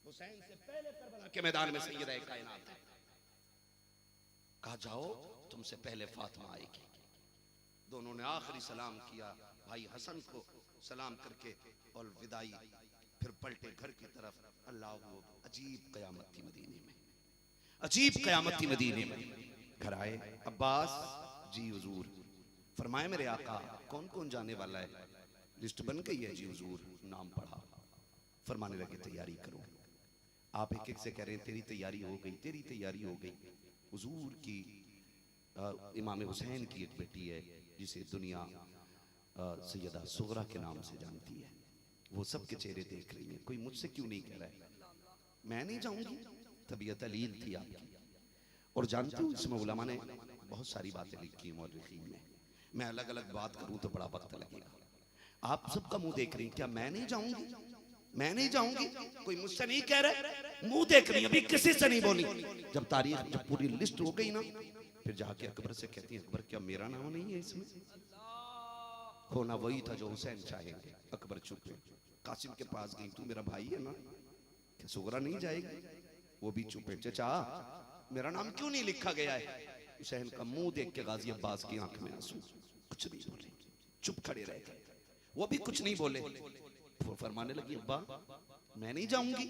Speaker 2: हुसैन से पहले करबला के मैदान में सैयदा कायनात है। कहा जाओ तुमसे पहले फातिमा आएगी। दोनों ने आखिरी सलाम किया, भाई हसन को सलाम करके और विदाई, फिर पलटे घर की तरफ। अल्लाह, अजीब कयामत थी मदीने में, अजीब कयामत थी मदीने में। घर आए, अब्बास जी हुजूर। फरमाए मेरे आका कौन कौन जाने वाला है? लिस्ट बन गई है जी हुजूर। नाम पढ़ा, फरमाने लगे तैयारी करो। आप एक एक से कह रहे हैं तेरी तैयारी हो गई, तेरी तैयारी हो गई। हुजूर की इमाम हुसैन की एक बेटी है जिसे दुनिया सैयदा सुगरा के नाम से जानती है। वो सबके चेहरे देख रही है, कोई मुझसे क्यों नहीं कह रहा है? मैं नहीं जाऊंगी, तबीयत अलील थी आपकी। और जानते हो इसमें उलमा ने बहुत सारी बातें लिखी हैं मौलिकीन ने। मैं अलग अलग बात करूं तो बड़ा वक्त लगेगा। आप सबका मुंह देख रही हैं, क्या मैं नहीं जाऊंगी? मैं नहीं जाऊंगी, कोई मुझसे नहीं कह रहा, मुंह देख रही, अभी किसी से नहीं बोली। जब तारीख, जब पूरी लिस्ट हो गई ना, फिर जाके अकबर से कहती है, अकबर क्या मेरा नाम नहीं है इसमें? होना वही था जो हुसैन चाहेंगे। अकबर चुप है। कासिम के पास गई, तू मेरा भाई है ना, क्या सुगरा नहीं जाएगी? वो भी चुप है। चाचा मेरा नाम क्यों नहीं लिखा गया है? हुसैन का मुंह देख के गाजी अब्बास की आंख में आंसू, कुछ नहीं बोले, चुप खड़े रह गए। वो भी कुछ नहीं बोले। वो फरमाने लगी, अब्बा मैं नहीं जाऊंगी।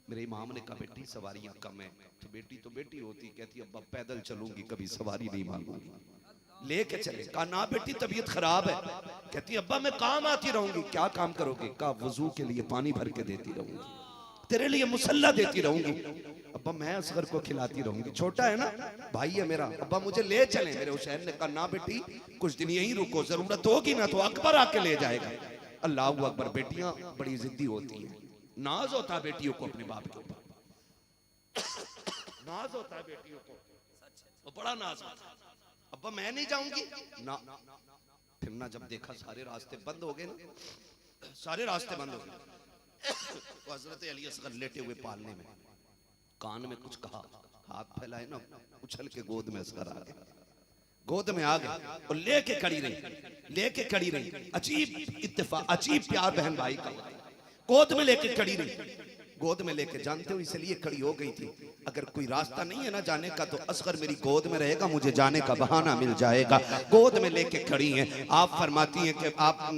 Speaker 2: मेरे इमाम ने कहा, बेटी सवारियां कम है। तो बेटी होती। कहती अब्बा पैदल चलूंगी, कभी सवारी नहीं मांगूंगी, लेके चले। कहा ना बेटी तबीयत खराब है। कहती अब्बा मैं काम आती रहूंगी। क्या काम करोगे? कहा वजू के लिए पानी भर के देती रहूंगी, तेरे लिए मुसल्ला देती रहूंगी। अब्बा मैं असगर को खिलाती रहूंगी, छोटा है ना, भाई है मेरा। अब्बा मुझे ले चले। मेरे हुसैन ने कहा ना बेटी कुछ दिन यहीं रुको, जरूरत होगी ना तो अकबर आके ले जाएगा। अल्लाह अकबर। बेटियां बड़ी जिद्दी होती हैं, नाज होता है बेटियों को अपने बाप के ऊपर, नाज होता है बेटियों को, वो बड़ा नाज होता है। अब्बा मैं नहीं जाऊंगी ना। फिर ना जब देखा सारे रास्ते बंद हो गए ना, सारे रास्ते बंद हो गए, तो हजरत अली असगर लेटे हुए पालने में, कान में कुछ कहा, हाथ फैलाए ना, उछल के गोद में असगर आ गए, गोद में आ गए और लेके खड़ी रही। लेके खड़ी रही। अजीब इत्तेफाक, अजीब प्यार बहन भाई का। गोद में लेके खड़ी रही, गोद में लेके, जानते हो इसलिए खड़ी हो गई थी, अगर कोई रास्ता नहीं है ना जाने का तो असगर मेरी गोद में रहेगा, मुझे जाने का बहाना मिल जाएगा। गोद में लेके खड़ी हैं। आप फरमाती हैं कि आप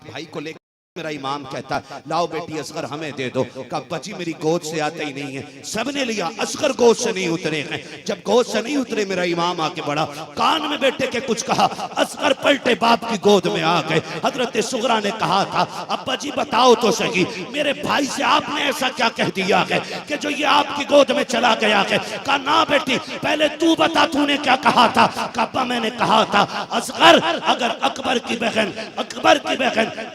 Speaker 2: भाई को लेकर, मेरा इमाम कहता है लाओ बेटी असगर हमें दे दो। कहा बची मेरी गोद से आता ही नहीं है। सबने लिया, असगर गोद से नहीं उतरे हैं। जब गोद से नहीं उतरे मेरा इमाम आके बढ़ा, कान में बेटे के कुछ कहा, असगर पलटे बाप की गोद में आ गए। हजरत सुगरा ने कहा था अब्बा जी बताओ तो सही, मेरे भाई से आपने ऐसा क्या कह दिया है कि जो ये आपकी गोद में चला गया है? कहा ना बेटी पहले तू बता तूने क्या कहा था? कहा अब्बा मैंने कहा था असगर अगर अकबर की बहन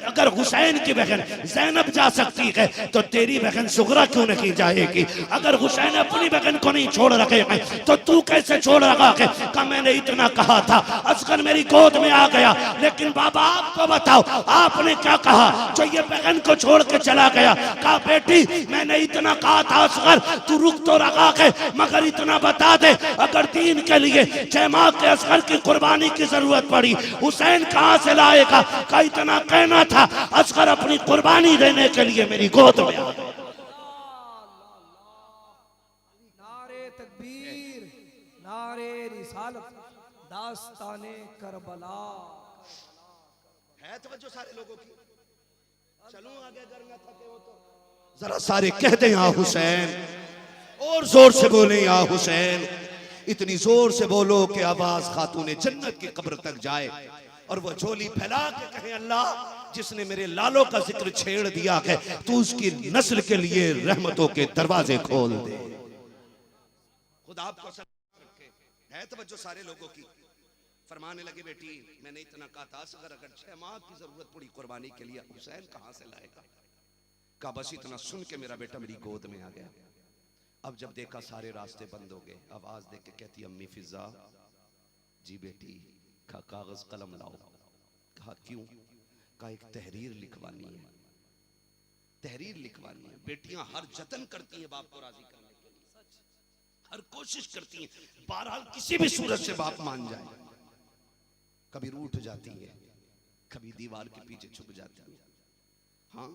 Speaker 2: अगर हुसैन की बहन ज़ैनब जा सकती है तो तेरी बहन सुगरा क्यों नहीं जाएगी? अगर हुसैन अपनी बहन को नहीं छोड़ रखे हैं तो तू कैसे छोड़ रखा है? का मैंने इतना कहा था, असगर मेरी गोद में आ गया, लेकिन बाबा आपको बताओ आपने क्या कहा जो ये बहन को छोड़ के चला गया? कहा बेटी मैंने इतना कहा था असगर तू रुक तो रखा है, मगर इतना बता दे अगर दीन के लिए 6 माह के असगर की कुर्बानी की जरूरत पड़ी हुसैन कहां से लाएगा? का इतना कहना था, असगर अपनी कुर्बानी देने के लिए मेरी गोद में आ गए।
Speaker 3: नारे तकबीर, नारे रिसालत, दास्ताने करबला।
Speaker 2: है तवज्जो सारे लोगों की? चलो आगे अगर ना थके हो तो जरा सारे कह दें या हुसैन, और जोर से बोले या हुसैन। इतनी जोर से बोलो कि आवाज खातूने जन्नत की कब्र तक जाए और वो झोली फैला के कहे अल्लाह जिसने मेरे लालों का जिक्र छेड़ दिया है तू उसकी नस्ल के लिए रहमतों के दरवाजे खोल दे। खुदा आपको रखे। है तवज्जो सारे लोगों की? फरमाने लगे बेटी मैंने इतना कहा था अगर 6 माह की जरूरत पड़ी कुर्बानी के लिए हुसैन कहां से लाएगा? का बस इतना सुन के मेरा बेटा मेरी गोद में आ गया। अब जब देखा सारे रास्ते बंद हो गए, आवाज दे के कहती अम्मी फिजा जी बेटी का कागज कलम लाओ। कहा क्यों? का एक तहरीर लिखवानी है, तहरीर लिखवानी है। बेटियां हर जतन करती हैं बाप को राजी करने के लिए, हर कोशिश करती हैं बहरहाल किसी भी सूरत से बाप मान जाए। कभी रूठ जाती है, कभी दीवार के पीछे छुप जाती है। हाँ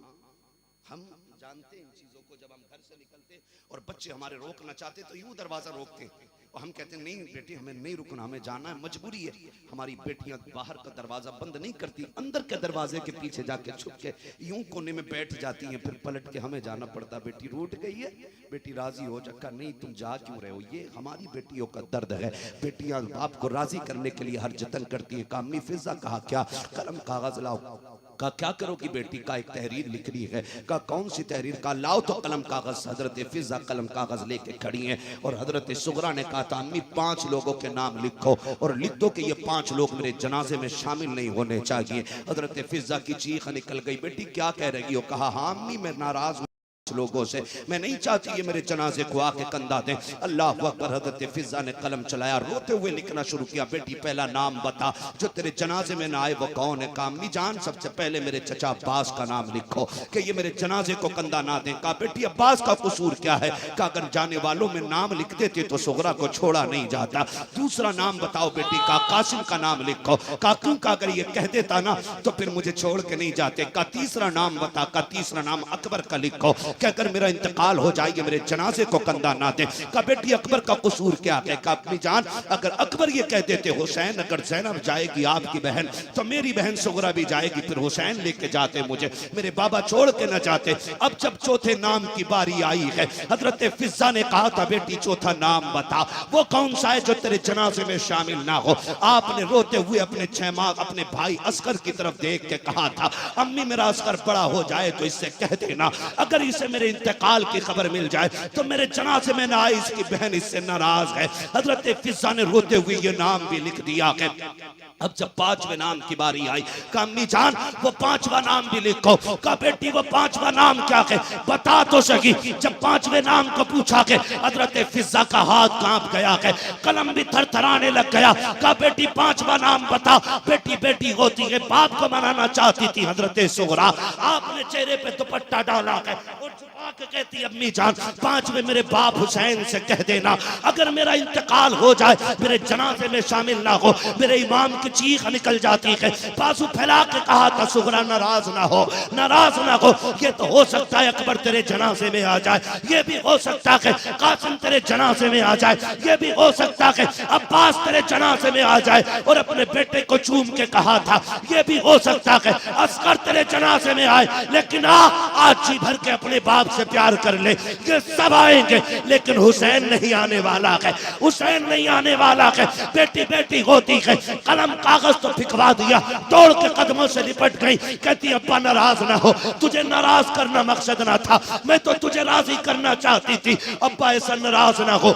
Speaker 2: हम जानते हैं इन चीजों को। जब हम घर से निकलते और बच्चे हमारे रोकना चाहते तो यूं दरवाजा रोकते और हम कहते नहीं बेटी हमें नहीं रुकना, हमें जाना है, मजबूरी है। हमारी बेटियां बाहर का दरवाजा बंद नहीं करती, अंदर के दरवाजे के पीछे जाके छुप के यूं कोने में बैठ जाती हैं, फिर पलट के हमें जाना पड़ता। बेटी रूठ गई है, बेटी राजी हो जा। नहीं तुम जा क्यों रहे हो? ये हमारी बेटियों का दर्द है। बेटियां बाप को राजी करने के लिए हर जतन करती हैं। कामी फिजा कहा क्या? कलम कागज लाओ। का क्या करोगी बेटी? का एक तहरीर लिखनी है। का कौन सी तहरीर? का लाओ तो कलम कागज। हजरत फिजा कलम कागज लेके खड़ी हैं और हजरत सुगरा ने कहा था अम्मी 5 लोगों के नाम लिखो और लिख दो कि ये 5 लोग मेरे जनाजे में शामिल नहीं होने चाहिए। हजरत फिजा की चीख निकल गई, बेटी क्या कह रही हो? कहा हाँ अम्मी मैं नाराज हूँ लोगों से, मैं नहीं चाहती ये मेरे जनाजे को आके कंधा दें। अल्लाह अकबर। हज़रत फिजा ने कलम चलाया, रोते हुए लिखना शुरू किया। बेटी पहला नाम बता जो तेरे जनाजे में ना आए वो कौन है? कामनी जान सबसे पहले मेरे चचा अब्बास का नाम लिखो कि ये मेरे जनाजे को कंधा ना दें। कहा बेटी अब्बास का कसूर क्या है? कहा अगर जाने वालों में नाम लिख देते तो सुगरा को छोड़ा नहीं जाता। दूसरा नाम बताओ बेटी। का कासिम का नाम लिखो। का क्यों? का अगर ये कह देता ना तो फिर मुझे छोड़ के नहीं जाते। का तीसरा नाम बता। का तीसरा नाम अकबर का लिखो कि अगर मेरा इंतकाल हो जाएगी मेरे जनाजे को कंधा ना दे। का बेटी अकबर का कसूर क्या है? का अपनी जान अगर अकबर ये कह देते हुसैन अगर ज़ैनब जाएगी आपकी बहन तो मेरी बहन सुगरा भी जाएगी, फिर हुसैन लेके जाते मुझे, मेरे बाबा छोड़ के न जाते। अब जब चौथे नाम की बारी आई है, हजरत फिजा ने कहा था बेटी चौथा नाम बता, वो कौन सा है जो तेरे जनाजे में शामिल ना हो? आपने रोते हुए अपने 6 माह अपने भाई असगर की तरफ देख के कहा था अम्मी मेरा असगर बड़ा हो जाए तो इससे कह देना अगर इसे मेरे इंतकाल की खबर मिल जाए तो मेरे जनाजे में ना आए, इसकी बहन इससे नाराज है। हजरत फिजा ने रोते हुए ये नाम भी लिख दिया है। अब जब 5वें नाम की बारी आई, का अम्मी जान वो 5वां नाम भी लिखो। का बेटी वो 5वां नाम क्या है बता तो सकी। जब 5वें नाम को पूछा के हजरत फिजा का हाथ कांप गया है, कलम भी थरथराने लग गया। का बेटी 5वां नाम बता। बेटी बेटी होती है, बाप को मनाना चाहती थी हजरत सुगरा। आपने चेहरे पे दुपट्टा डाला है,
Speaker 4: छुपा के कहती अम्मी जान 5वें मेरे बाप हुसैन से कह देना अगर मेरा इंतकाल हो जाए मेरे जनाजे में शामिल ना हो। मेरे इमाम की चीख निकल जाती है। बाजू फैला के कहा था सुगरा नाराज ना हो, नाराज ना हो। ये तो हो सकता है अकबर तेरे जनाजे में आ जाए, ये भी हो सकता है कासिम तेरे जनाजे में आ जाए, ये भी हो सकता है अब्बास तेरे जनाजे में आ जाए। और अपने बेटे को चूम के कहा था ये भी हो सकता है अस्कर तेरे जनाजे में आए, लेकिन आज जी भर के अपने बाप से प्यार कर ले। ये सब आएंगे लेकिन हुसैन नहीं आने वाला है, हुसैन नहीं आने वाला है। बेटी बेटी होती है, कलम कागज तो फिकवा दिया, तोड़ के कदमों से लिपट गई। कहती अब्बा नाराज ना हो, तुझे नाराज करना मकसद ना था, मैं तो तुझे राजी करना चाहती थी। अब्बा ऐसा नाराज ना हो,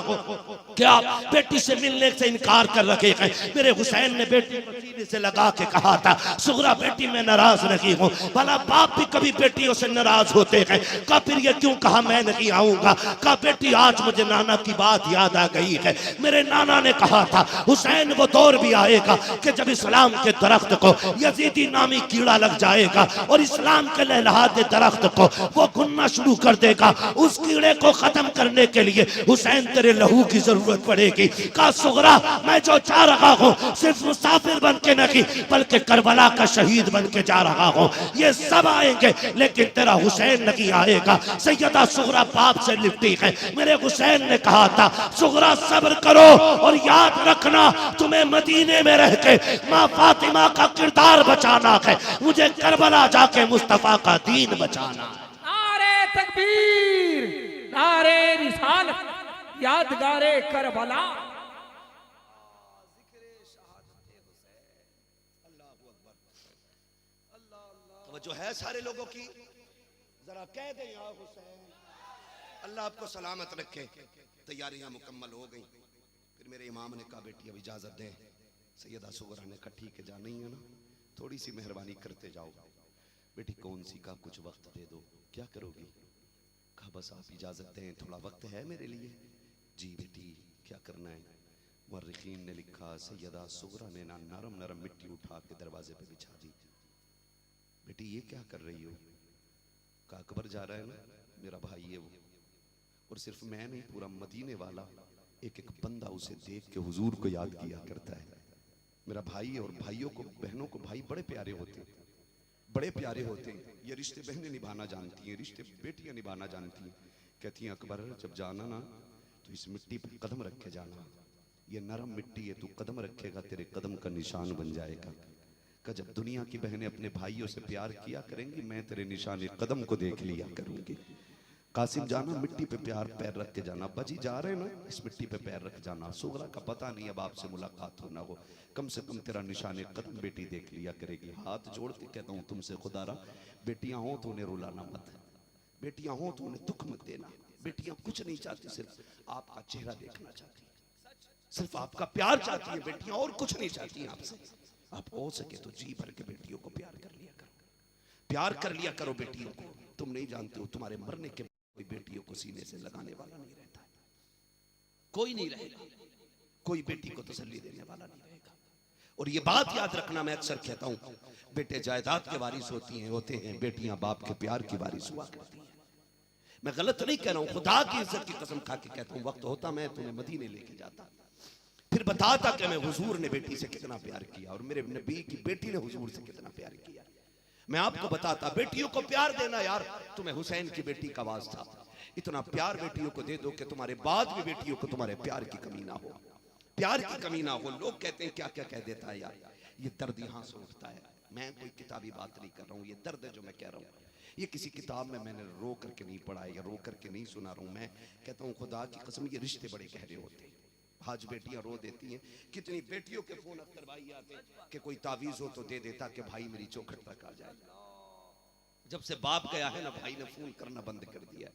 Speaker 4: क्या बेटी से मिलने से इनकार कर रखे हैं। मेरे हुसैन ने बेटी को सीने से लगा के कहा था सुगरा बेटी मैं नाराज नहीं हूँ। भला बाप भी कभी बेटियों से नाराज होते हैं। का फिर ये क्यों कहा मैं नहीं आऊंगा। का बेटी आज मुझे नाना की बात याद आ गई है। मेरे नाना ने कहा था हुसैन वो दौर भी आएगा कि जब इस्लाम के दरख्त को यजीदी नामी कीड़ा लग जाएगा और इस्लाम के लहलहाते दरख्त को वो घुनना शुरू कर देगा। उस कीड़े को खत्म करने के लिए हुसैन तेरे लहू की जरूरत पड़ेगी। का सुगरा मैं जो जा रहा हूँ सिर्फ मुसाफिर बन के नहीं बल्कि करबला का शहीद बन के जा रहा हूँ। ये सब आएंगे लेकिन तेरा हुसैन नहीं आएगा। सैयदा सुगरा बाप से लिपटी है। मेरे हुसैन ने कहा था सुगरा सब्र करो और याद रखना तुम्हें मदीने में रह के माँ फातिमा का किरदार बचाना है, मुझे करबला जाके मुस्तफा का दीन बचाना।
Speaker 3: नारे तकबीर, नारे रिसालत, यादगारे करबला।
Speaker 4: जो है सारे लोगों की जरा कह दें या हुसैन अल्लाह आपको सलामत रखे। तैयारियां मुकम्मल हो गई। फिर मेरे इमाम ने कहा बेटी अब इजाजत दे। सैयदा सुगरा ने कहा ठीक है जाना ही है ना, थोड़ी सी मेहरबानी करते जाओ। बेटी कौन सी का कुछ वक्त दे दो, क्या करोगी। कहा बस आप इजाजत दें, थोड़ा वक्त है मेरे लिए। जी बेटी क्या करना है। मुर्रिखीन ने लिखा सैयदा सुगरा ने ना नरम नरम मिट्टी उठा के दरवाजे पे बिछा दी। बेटी ये क्या कर रही हो। का अकबर जा रहा है ना, मेरा भाई है वो, और सिर्फ मैं नहीं पूरा मदीने वाला एक एक बंदा उसे देख के हुजूर को याद किया करता है। मेरा भाई है और भाइयों को बहनों को भाई बड़े प्यारे होते हैं, बड़े प्यारे होते हैं। ये रिश्ते बहनें निभाना जानती हैं, रिश्ते बेटियां निभाना जानती हैं। कहती हैं अकबर जब जाना ना तो इस मिट्टी पर कदम रख के जाना, ये नरम मिट्टी है, तू कदम रखेगा तेरे कदम का निशान बन जाएगा। कि जब दुनिया की बहनें अपने भाइयों से प्यार किया करेंगी मैं तेरे निशान कदम को देख लिया करूंगी। कासिम जाना मिट्टी पे प्यार पैर रख के जाना, बजी जा रहे ना इस मिट्टी पे पैर रख जाना। सुगरा का पता नहीं अब आपसे मुलाकात हो ना हो, कम से कम तेरा निशान कदम बेटी देख लिया करेगी। हाथ जोड़ के कहता हूँ तुमसे खुदारा, बेटियां हो तो उन्हें रुलाना मत, बेटियां हो तो उन्हें दुख मत देना। बेटियां कुछ नहीं चाहती, सिर्फ आपका चेहरा देखना चाहती है, सिर्फ आपका प्यार चाहती है बेटियां, और कुछ नहीं चाहती हैं आपसे। आप हो सके तो जी भर के बेटियों को प्यार कर लिया करो, प्यार कर लिया करो बेटियों को। तुम नहीं जानते हो तुम्हारे मरने के कोई बेटियों को सीने से लगाने वाला नहीं रहता है, कोई नहीं रहेगा, कोई बेटी को तसल्ली देने वाला नहीं रहेगा। और ये बात याद रखना, मैं अक्सर कहता हूं बेटे जायदाद के वारिस होते हैं, बेटियां बाप के प्यार की वारिस हुआ करती हैं। मैं गलत नहीं कह रहा हूं, खुदा की इज्जत की कसम खा के कहता हूं, वक्त होता मैं तुम्हें मदीने लेके जाता, फिर बताता कि मैं हुजूर ने बेटी से कितना प्यार किया और मेरे नबी की बेटी ने हुजूर से कितना प्यार किया। मैं आपको बताता बेटियों को प्यार देना यार, तुम्हें हुसैन की बेटी का वास था। इतना प्यार बेटियों को दे दो कि तुम्हारे बाद भी बेटियों को तुम्हारे प्यार की कमी ना हो, प्यार की कमी ना हो। लोग कहते हैं क्या क्या कह देता है यार, ये दर्द यहां से उठता है। मैं कोई किताबी बात नहीं कर रहा हूं, ये दर्द है जो मैं कह रहा हूं, ये किसी किताब में मैंने रो करके नहीं पढ़ा या रो करके नहीं सुना रहा हूं। मैं कहता हूं खुदा की कसम ये रिश्ते बड़े गहरे होते हैं। आज बेटियां रो देती हैं, कितनी बेटियों के फोन अख्तर भाई आते कि कोई तावीज हो तो दे देता कि भाई मेरी चौखट तक आ जाए। जब से बाप गया है ना, भाई ने फोन करना बंद कर दिया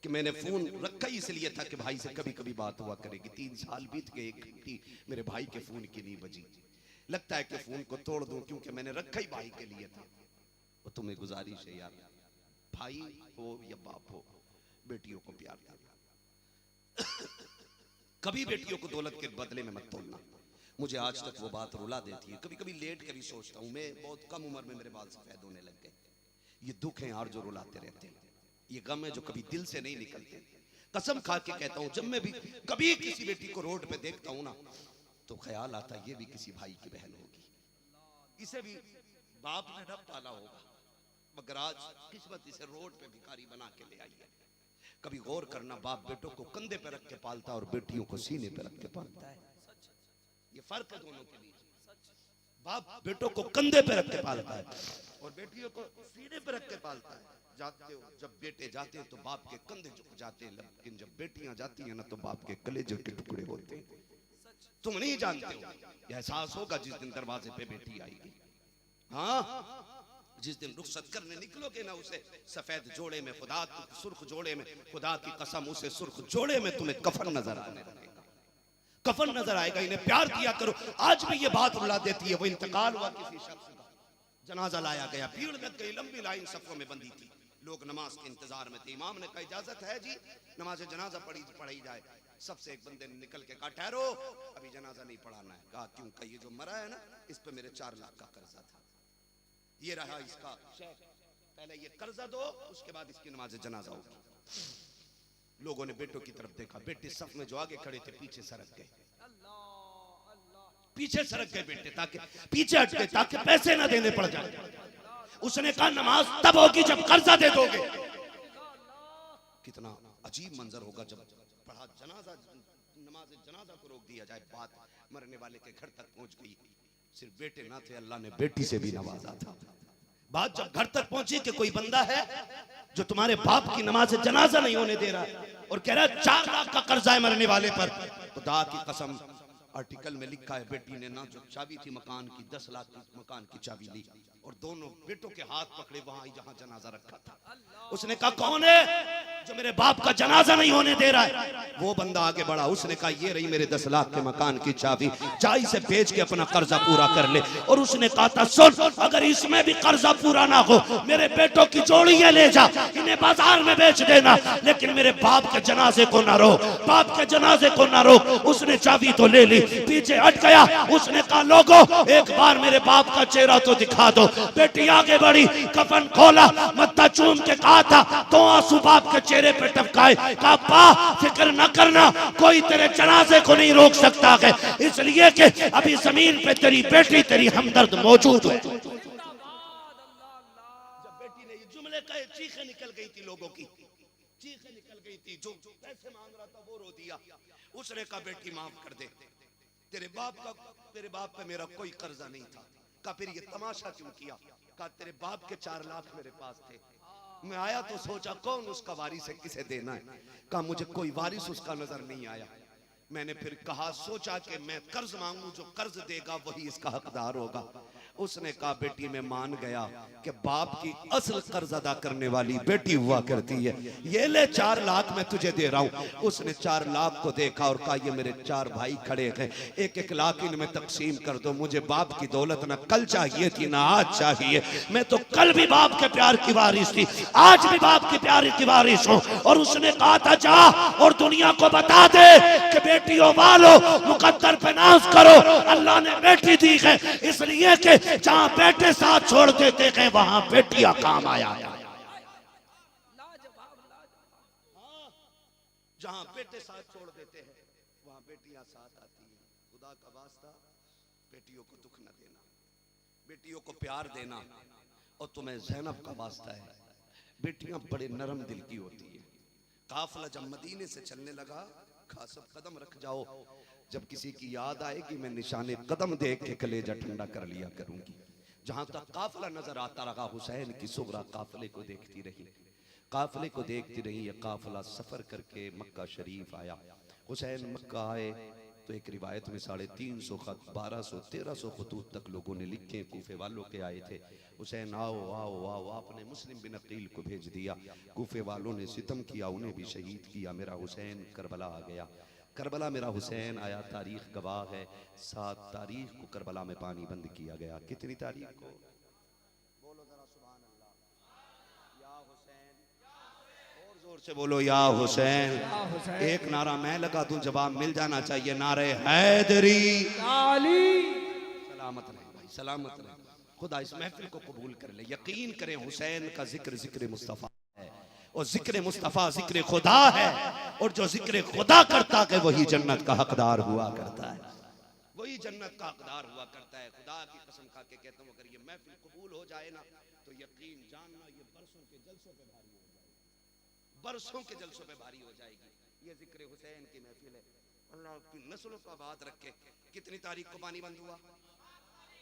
Speaker 4: कि मैंने फोन रखा ही इसलिए था कि भाई से कभी कभी बात हुआ करेगी। 3 साल बीत गए, एक घंटी मेरे भाई के फोन की नहीं बजी। लगता है कि फोन को तोड़ दूं क्योंकि मैंने रखा ही भाई के लिए था। और तुम्हें गुजारिश है यार, भाई हो या बाप हो, बेटियों को प्यार देना। कभी बेटियों को दौलत के बदले में मत तोड़ना। मुझे आज तक वो बात रुला देती है, कभी कभी लेट कर भी सोचता हूँ। मैं बहुत कम उम्र में मेरे बाल सफेद होने लग गए। ये दुख है यार जो रुलाते रहते हैं।
Speaker 2: ये गम है जो कभी दिल से नहीं निकलते। कसम खा के कहता हूं, जब मैं भी कभी किसी बेटी को रोड पे देखता हूं ना, तो ख्याल आता ये भी किसी भाई की बहन होगी, इसे भी बाप ने न पाला होगा, मगर आज किस्मत इसे रोड पे भिखारी बना के ले आई है। कभी गौर करना, बाप बेटों को कंधे पे रख के पालता है और बेटियों को सीने पे रख के पालता है। ये फर्क है दोनों के बीच। बाप बेटों को कंधे पे रख के पालता है और बेटियों को सीने पे रख के पालता है। जाते हो, जब बेटे जाते हैं तो बाप के कंधे झुक जाते हैं, लेकिन जब बेटियां जाती हैं ना तो बाप के कलेजे के टुकड़े होते हैं। तुम नहीं जानते हो, यह एहसास होगा जिस दिन दरवाजे पे बेटी आएगी। हाँ, जिस दिन रुखसत करने निकलोगे ना, उसे सफेद जोड़े में, खुदा सुर्ख जोड़े में, खुदा की कसम उसे सुर्ख जोड़े में तुम्हें कफन नजर आने लगेगा, कफन नजर आएगा। इन्हें प्यार किया करो। आज भी ये बात रुला देती है। वो इंतकाल हुआ किसी शख्स का, जनाजा लाया गया, भीड़ लग गई, लंबी लाइन सफों में बंधी थी, लोग नमाज के इंतजार में थे। इमाम ने कहा इजाजत है जी, नमाज जनाजा पढ़ी जाए। सबसे एक बंदे ने निकल के कहा ठहरो, अभी जनाजा नहीं पढ़ाना है। कहा क्यों? कहा ये जो मरा है ना, इस पे मेरे 4 लाख का कर्जा था, ये रहा इसका शेख, पहले ये कर्जा दो, उसके बाद इसकी नमाज जनाजा होगी। लोगों ने बेटों की तरफ देखा, बेटे सफ में जो आगे खड़े थे पीछे सरक गए, पीछे सरक गए बेटे, ताकि पीछे हट गए ताकि पैसे ना देने पड़ जाए। उसने कहा नमाज तब होगी जब कर्जा दे दोगे। कितना अजीब मंजर होगा जब पढ़ा जनाजा, नमाज जनाजा को रोक दिया जाए। बात मरने वाले के घर तक पहुंच गई। सिर्फ बेटे ना थे, अल्लाह ने बेटी से भी नवाजा था। बात जब घर तक पहुंची कि कोई बंदा है जो तुम्हारे बाप की नमाज जनाजा नहीं होने दे रहा और कह रहा है 4 लाख का कर्जा है मरने वाले पर। खुदा की कसम, आर्टिकल में लिखा है बेटी ने ना जो चाबी थी मकान की, 10 लाख की मकान की चाबी ली और दोनों बेटों के हाथ पकड़े वहां जहां जनाजा रखा था। उसने कहा कौन है जो मेरे बाप का जनाजा नहीं होने दे रहा है? वो बंदा आगे बढ़ा, उसने कहा ये रही मेरे 10 लाख के मकान की चाबी, जा इसे बेच के अपना कर्जा पूरा कर ले। और उसने कहा था सुन, अगर इसमें भी कर्जा पूरा ना हो, मेरे बेटों की जोड़ियां ले जा, इन्हें बाजार में बेच देना, लेकिन मेरे बाप के जनाजे को ना रोक, बाप के जनाजे को ना रोक। उसने चाबी तो ले ली, पीछे हट गया। उसने कहा लोगों एक बार मेरे बाप का चेहरा तो दिखा दो। बेटी आगे बढ़ी, कफन खोला, मत्था चूम के कहा था 2 आंसू बाप के चेहरे पे टपकाए। कहा पा फिक्र न करना, कोई तेरे जनाजे को नहीं रोक सकता है, इसलिए कि अभी जमीन पे तेरी बेटी, तेरी हमदर्द मौजूद है। जब बेटी ने ये जुमले कहे, चीखें निकल गई थी, लोगों की चीखें निकल गई थी। जो पैसे मांग रहा था वो रो दिया। उसने कहा बेटी माफ कर दे, तेरे बाप पे मेरा कोई कर्जा नहीं था। कहा फिर ये तमाशा क्यों किया? कहा तेरे बाप के 4 लाख मेरे पास थे, मैं आया तो सोचा कौन उसका वारिस है, किसे देना है। कहा मुझे कोई वारिस उसका नजर नहीं आया। मैंने फिर कहा सोचा कि मैं कर्ज मांगू, जो कर्ज देगा वही इसका हकदार होगा। उसने कहा बेटी मैं मान गया कि बाप की असल कर्ज अदा करने वाली बेटी हुआ करती है, ये ले 4 लाख मैं तुझे दे रहा हूँ। उसने 4 लाख को देखा और कहा ये मेरे 4 भाई खड़े हैं, 1-1 लाख इनमें तकसीम कर दो, मुझे बाप की दौलत ना कल चाहिए थी ना आज चाहिए, मैं तो कल भी बाप के प्यार की वारिस थी, आज भी बाप की प्यार की वारिस हूँ। और उसने कहा था जा और दुनिया को बता दे कि बेटियों वालों मुकद्दर पे नाज करो, अल्लाह ने बेटी दी है, इसलिए कि जहां बेटे साथ छोड़ देते हैं वहां बेटियां काम आया। जहां बेटे साथ छोड़ देते हैं वहां बेटियां साथ आती हैं। खुदा का वास्ता बेटियों को दुख न देना, बेटियों को प्यार देना। और तुम्हें ज़ैनब का वास्ता है, बेटियां बड़े नरम दिल की होती है। काफिला जब मदीने से चलने लगा, खासब कदम रख जाओ, जब किसी की याद आएगी मैं निशाने कदम देख के कलेजा ठंडा कर लिया करूंगी। जहां तक काफिला नजर आता रहा, हुसैन की सुगरा काफिले को देखती रही, काफिले को देखती रही। ये काफिला सफर करके मक्का शरीफ आया। हुसैन मक्का आए तो एक रिवायत में 350 खत, 1200-1300 खतूत तक लोगों ने लिखे, कूफे वालों के आए थे। हुसैन आओ आओ आओ, आपने मुस्लिम बिन अकील को भेज दिया। कूफे वालों ने सितम किया, उन्हें भी शहीद किया। मेरा हुसैन करबला आ गया, करबला मेरा हुसैन आया। तारीख गवाह है, 7 तारीख को करबला में पानी बंद किया गया। कितनी तारीख को? बोलो जरा सुभान अल्लाह। या हुसैन, और जोर से बोलो या हुसैन। एक नारा मैं लगा दूं, जवाब मिल जाना चाहिए, नारे हैदरी। सलामत रहे भाई, सलामत रहे। खुदा इस महफिल को कबूल कर ले। यकीन करें हुसैन का जिक्र जिक्र मुस्तफ़ा है,
Speaker 4: और जिक्र मुस्तफ़ा जिक्र खुदा है, और जो जिक्र खुदा करता है वही जन्नत का हकदार हुआ करता है, वही जन्नत का हकदार हुआ करता है। खुदा की कसम खा के कहता हूँ, अगर ये महफिल कबूल हो जाए ना तो यकीन जानना ये बरसों के जलसों पे भारी हो जाएगी, बरसों के जलसों पे भारी हो जाएगी। ये जिक्र हुसैन की महफिल है। अल्लाह की नस्लों का बात रखे। कितनी तारीख को पानी बंद हुआ?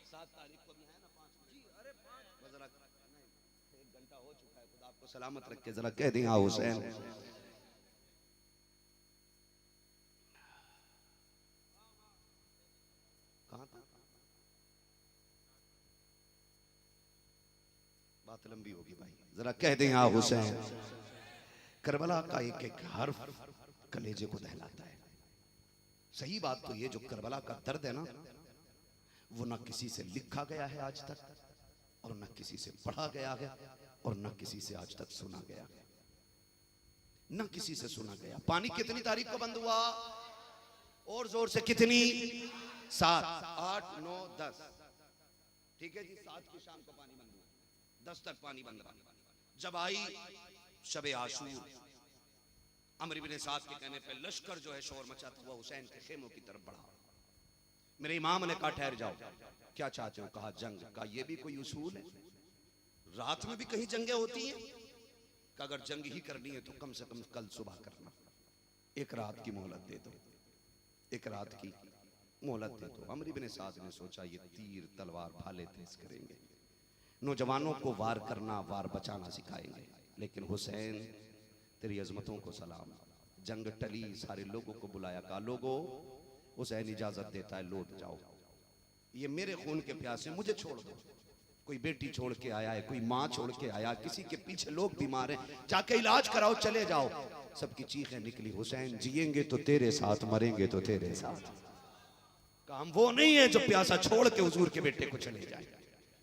Speaker 4: 7 तारीख को भी है ना, 5 जी, अरे 5 जरा 1 घंटा हो चुका है। खुदा आपको सलामत रखे। जरा कह दें हाँ हुसैन। कहां था? बात लंबी होगी भाई, जरा कह दें हाँ हुसैन। करबला का एक एक हर्फ कलेजे को दहलाता है। सही बात तो ये, जो करबला का दर्द है ना, वो ना किसी से लिखा गया है आज तक, और ना किसी से पढ़ा गया है, और ना किसी से आज तक सुना गया है, ना किसी से सुना गया। पानी कितनी तारीख को बंद हुआ? और जोर से कितनी? 7, 8, 9, 10। ठीक है जी, 7 की शाम को पानी बंद हुआ, 10 तक पानी बंद रहा। जब आई शबे आशूर, अमर इब्ने साद के कहने पे लश्कर जो है शोर मचाता हुआ हुसैन के खेमों की तरफ बढ़ा। मेरे इमाम ने कहा ठहर जाओ, क्या चाहते हो? कहा जंग। का ये भी कोई उसूल है? रात में भी कहीं जंगें होती हैं? कि अगर जंग ही करनी है तो कम से कम कल सुबह करना, एक रात की मोहलत दे दो, एक रात की मोहलत दे दो। अमर इब्ने साद ने सोचा ये तीर तलवार भाले तेज करेंगे, नौजवानों को वार करना वार बचाना सिखाएंगे। लेकिन हुसैन तेरी अजमतों को सलाम। जंग टली, सारे लोगों को बुलाया, कहा लोगों हुसैन इजाजत देता है, लौट जाओ, ये मेरे खून के प्यासे, मुझे छोड़ दो। कोई बेटी छोड़ के आया है, कोई माँ छोड़ के आया, किसी के पीछे लोग बीमार हैं, जाके इलाज कराओ, चले जाओ। सबकी चीखें निकली, हुसैन जिएंगे तो तेरे साथ, मरेंगे तो तेरे साथ। काम वो नहीं है जो प्यासा छोड़ के हुजूर के बेटे को चले जाए।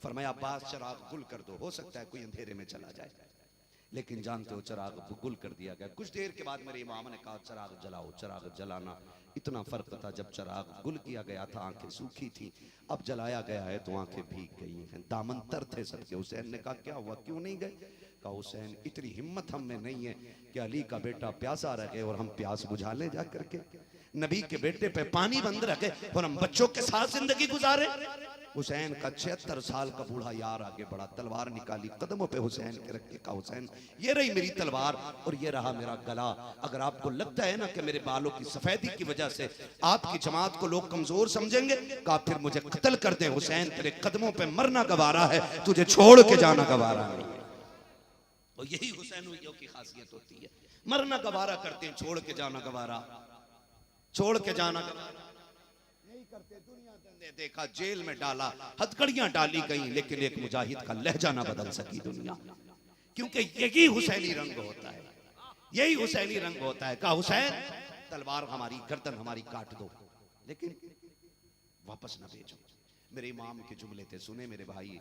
Speaker 4: फरमाया अब्बास चिराग गुल कर दो, हो सकता है कोई अंधेरे में चला जाए। लेकिन जानते हो चिराग गुल कर दिया गया। कुछ देर के बाद मेरे इमाम ने कहा चिराग जलाओ। चिराग जलाना, इतना फर्क था, जब चिराग गुल किया गया था आंखें सूखी थी, अब जलाया गया है तो आंखें भीग गई हैं, दामन तर थे सबके। हुसैन ने कहा क्या हुआ, क्यों नहीं गए? कहा हुसैन इतनी हिम्मत हम में नहीं है कि अली का बेटा प्यासा रहे और हम प्यास बुझा ले जा करके, नबी के बेटे पे पानी बंद रखे और हम बच्चों के साथ जिंदगी गुजारे। हुसैन का 76 साल का बूढ़ा यार आगे बढ़ा, तलवार निकाली, कदमों पे हुसैन के रख के कहा हुसैन ये रही मेरी तलवार और ये रहा मेरा गला। अगर आपको लगता है ना कि मेरे बालों की सफेदी की वजह से आपकी जमात को लोग कमजोर समझेंगे, कहा फिर मुझे कत्ल कर दे हुसैन, तेरे कदमों पे मरना गवारा है, तुझे छोड़ के जाना गवारा नहीं है। और यही हुसैनियों की खासियत होती है, मरना गवारा करते हैं, छोड़ के जाना गवारा, छोड़ के जाना गवारा यही करते। दुनिया ने देखा, जेल में डाला, हथकड़ियां डाली गई, लेकिन एक मुजाहिद का लहजा ना बदल सकी दुनिया, क्योंकि यही हुसैनी रंग होता है, यही हुसैनी रंग होता है। कहा हुसैन तलवार हमारी, गर्दन हमारी काट दो, लेकिन वापस ना भेजो। मेरे इमाम के जुमले थे, सुने मेरे भाई,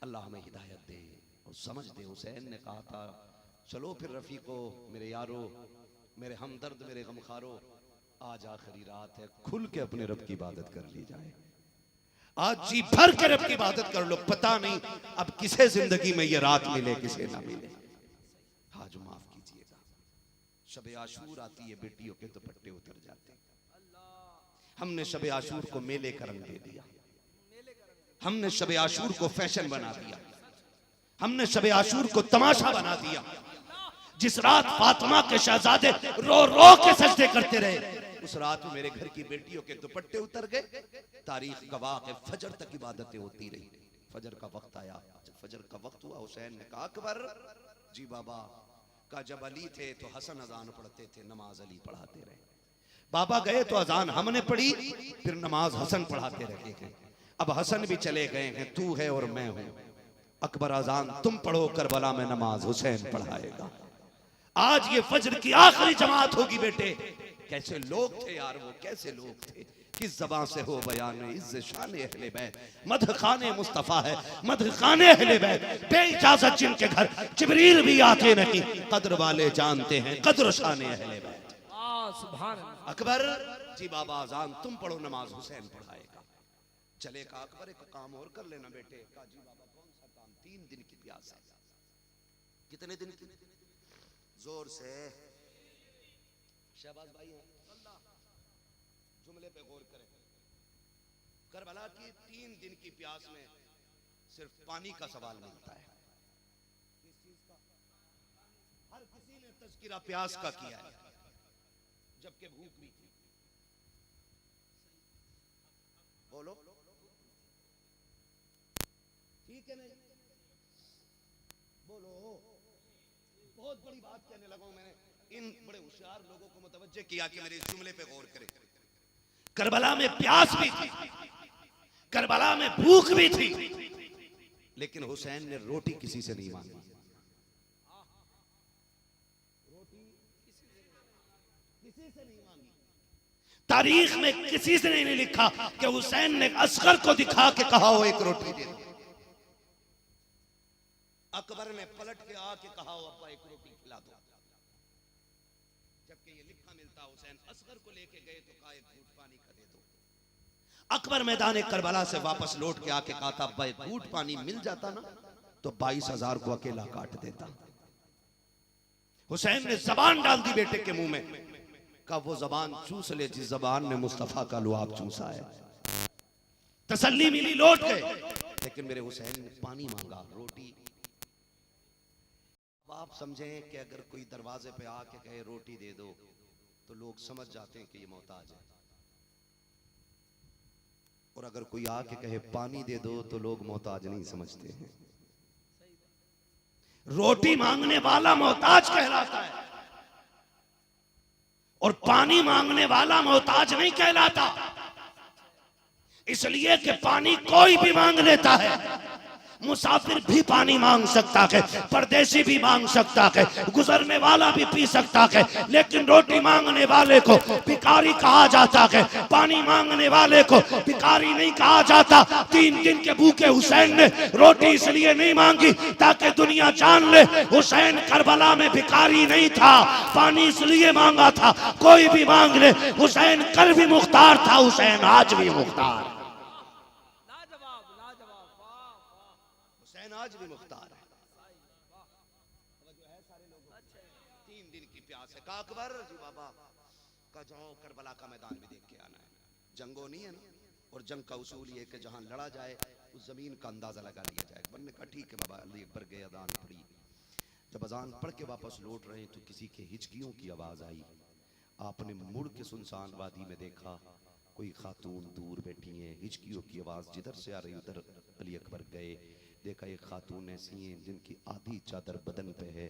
Speaker 4: अल्लाह हमें हिदायत दे और समझ दे। हुसैन ने कहा था चलो फिर रफीको, मेरे यारो, मेरे हमदर्द, मेरे गमखारो, आज आखिरी रात है, खुल के अपने रब की इबादत कर ली जाए, आज जी भर के रब की इबादत कर लो। पता नहीं अब किसे जिंदगी में ये रात मिले, किसे ना मिले। आज माफ कीजिएगा, शबे आशूर आती है, बेटियों के दुपट्टे उतर जाते हैं। हमने शबे आशूर को मेले का रंग दे दिया, हमने शबे आशूर को फैशन बना दिया, हमने शबे आशूर को तमाशा बना दिया। जिस रात फातिमा के शहजादे रो रो के सजदे करते रहे, उस रात में मेरे घर की बेटियों के दुपट्टे उतर गए। तारीख गवाह है, फजर तक इबादतें होती रही। फजर का वक्त आया, जब फजर का वक्त हुआ, हुसैन ने कहा अकबर जी बाबा का, जब अली थे तो हसन अजान पढ़ते थे, नमाज अली पढ़ाते रहे, बाबा गए तो अजान हमने पढ़ी, फिर नमाज हसन पढ़ाते रहे हैं, अब हसन भी चले गए हैं, तू है और मैं हूं, अकबर अजान तुम पढ़ो, करबला में नमाज हुसैन पढ़ाएगा। आज ये फजर की आखिरी जमात होगी बेटे। कैसे लोग थे यार वो, कैसे लोग थे, किस ज़बान से हो बयान इज़्ज़त शान अहले बैत, मदह खाने मुस्तफ़ा है, मदह खाने अहले बैत, बेइजाजत जिनके घर जिब्रील भी आते नहीं, कद्र वाले जानते हैं कद्र शान अहले बैत।
Speaker 3: सुभान अल्लाह।
Speaker 4: अकबर जी बाबा अजान तुम पढ़ो, नमाज हुसैन पढ़ाएगा। चले का अकबर एक काम और कर लेना बेटे। का जी बाबा कौन सा काम? 3 दिन की प्यास है। कितने दिन की?
Speaker 2: जोर से शहबाज भाई हैं, जुमले पे गौर करें। करबला की 3 दिन की प्यास में सिर्फ पानी का सवाल मिलता है। किस चीज का? हर किसी ने तज़किरा प्यास का किया है, जबकि भूख भी थी। बोलो ठीक है नहीं? बोलो। बहुत बड़ी बात कहने लगा हूं मैंने। इन बड़े होशियार लोगों को मुतवज्जे किया कि मेरे इस जुमले पे गौर करें।
Speaker 4: करबला में प्यास भी थी, करबला में भूख भी थी,
Speaker 2: लेकिन हुसैन ने रोटी किसी से नहीं मांगी। रोटी किसी से नहीं मांगी।
Speaker 4: तारीख में किसी से नहीं लिखा कि हुसैन ने असगर को दिखा के कहा हो एक रोटी दे दो।
Speaker 2: अकबर ने पलट के आके कहा हो अब्बा एक रोटी खिला दो। जबकि ये लिखा मिलता हुसैन असगर को लेके गए तो कहा एक घूंट पानी का दे दो।
Speaker 4: अकबर मैदान
Speaker 2: करबला से वापस लौट के आके कहा था अब्बा एक घूंट पानी मिल जाता ना तो 22,000 को अकेला काट देता।
Speaker 4: हुसैन ने जबान डाल दी बेटे के मुंह में,
Speaker 2: का वो जबान चूस ले जिस जबान ने मुस्तफा का लुआब चूसा है।
Speaker 4: तसल्ली मिली, लौट गए।
Speaker 2: लेकिन मेरे हुसैन ने पानी मांगा, रोटी। अब आप समझें कि अगर कोई दरवाजे पे आके कहे रोटी दे दो तो लोग समझ जाते हैं कि ये मोहताज है, और अगर कोई आके कहे पानी दे दो तो लोग मोहताज नहीं समझते हैं।
Speaker 4: रोटी मांगने वाला मोहताज कहलाता है और पानी मांगने वाला मोहताज नहीं कहलाता। इसलिए कि पानी कोई भी मांग लेता है। मुसाफिर भी पानी मांग सकता है, परदेसी भी मांग सकता है, गुजरने वाला भी पी सकता है, लेकिन रोटी मांगने वाले को भिखारी कहा जाता है, पानी मांगने वाले को भिखारी नहीं कहा जाता। 3 दिन के भूखे हुसैन ने रोटी इसलिए नहीं मांगी ताकि दुनिया जान ले हुसैन करबला में भिखारी नहीं था। पानी इसलिए मांगा था, कोई भी मांग ले, हुसैन कर भी मुख्तार था, हुसैन आज भी मुख्तार।
Speaker 2: आज भी मुख्तार है। 3 दिन की प्यास है। का अकबर जी बाबा का जाओ करबला का मैदान भी देख के आना है। जंगो नहीं है ना, और जंग का उसूल ये कि जहां लड़ा जाए उस जमीन का अंदाजा लगा लिया जाए। बनने का ठीक है बाबा, अली अकबर गए, अजान पड़ी। जब अजान पढ़ के वापस लौट रहे तो किसी के हिचकियों की आवाज आई। आपने मुड़ के सुनसान वादी में देखा कोई खातून दूर बैठी है, हिचकियों की आवाज जिधर से आ रही उधर अली अकबर गए। देखा एक खातून ऐसी हैं जिनकी आधी चादर बदन पे है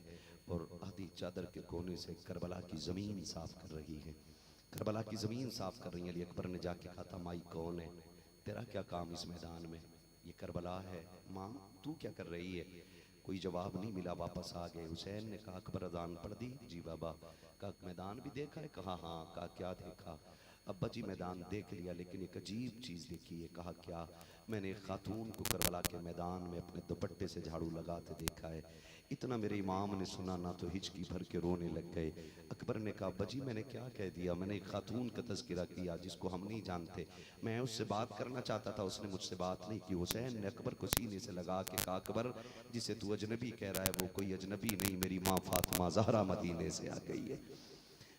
Speaker 2: और आधी चादर के कोने से करबला की ज़मीन साफ कर रही है। करबला की ज़मीन साफ कर रही है। अली अकबर ने जाके कहा था माई कौन है, तेरा क्या काम इस मैदान में? ये करबला है। माँ तू क्या कर रही है? कोई जवाब नहीं मिला, वापस आ गए। हुसैन ने कहा अकबर अजान पढ़ दी? जी बाबा। कहा मैदान भी देखा है? कहा हाँ। कहा क्या देखा? अब्बा जी मैदान देख लिया, लेकिन एक अजीब चीज़ देखी है। कहा क्या? मैंने एक खातून को करबला के मैदान में अपने दुपट्टे से झाड़ू लगाते देखा है। इतना मेरे इमाम ने सुना ना तो हिचकी भर के रोने लग गए। अकबर ने कहा अब्बा जी मैंने क्या कह दिया? मैंने एक खातून का तज़किरा किया जिसको हम नहीं जानते, मैं उससे बात करना चाहता था, उसने मुझसे बात नहीं की। हुसैन ने अकबर को सीने से लगा के कहा अकबर जिसे तू अजनबी कह रहा है वो कोई अजनबी नहीं, मेरी माँ फातिमा ज़हरा मदीने से आ गई है।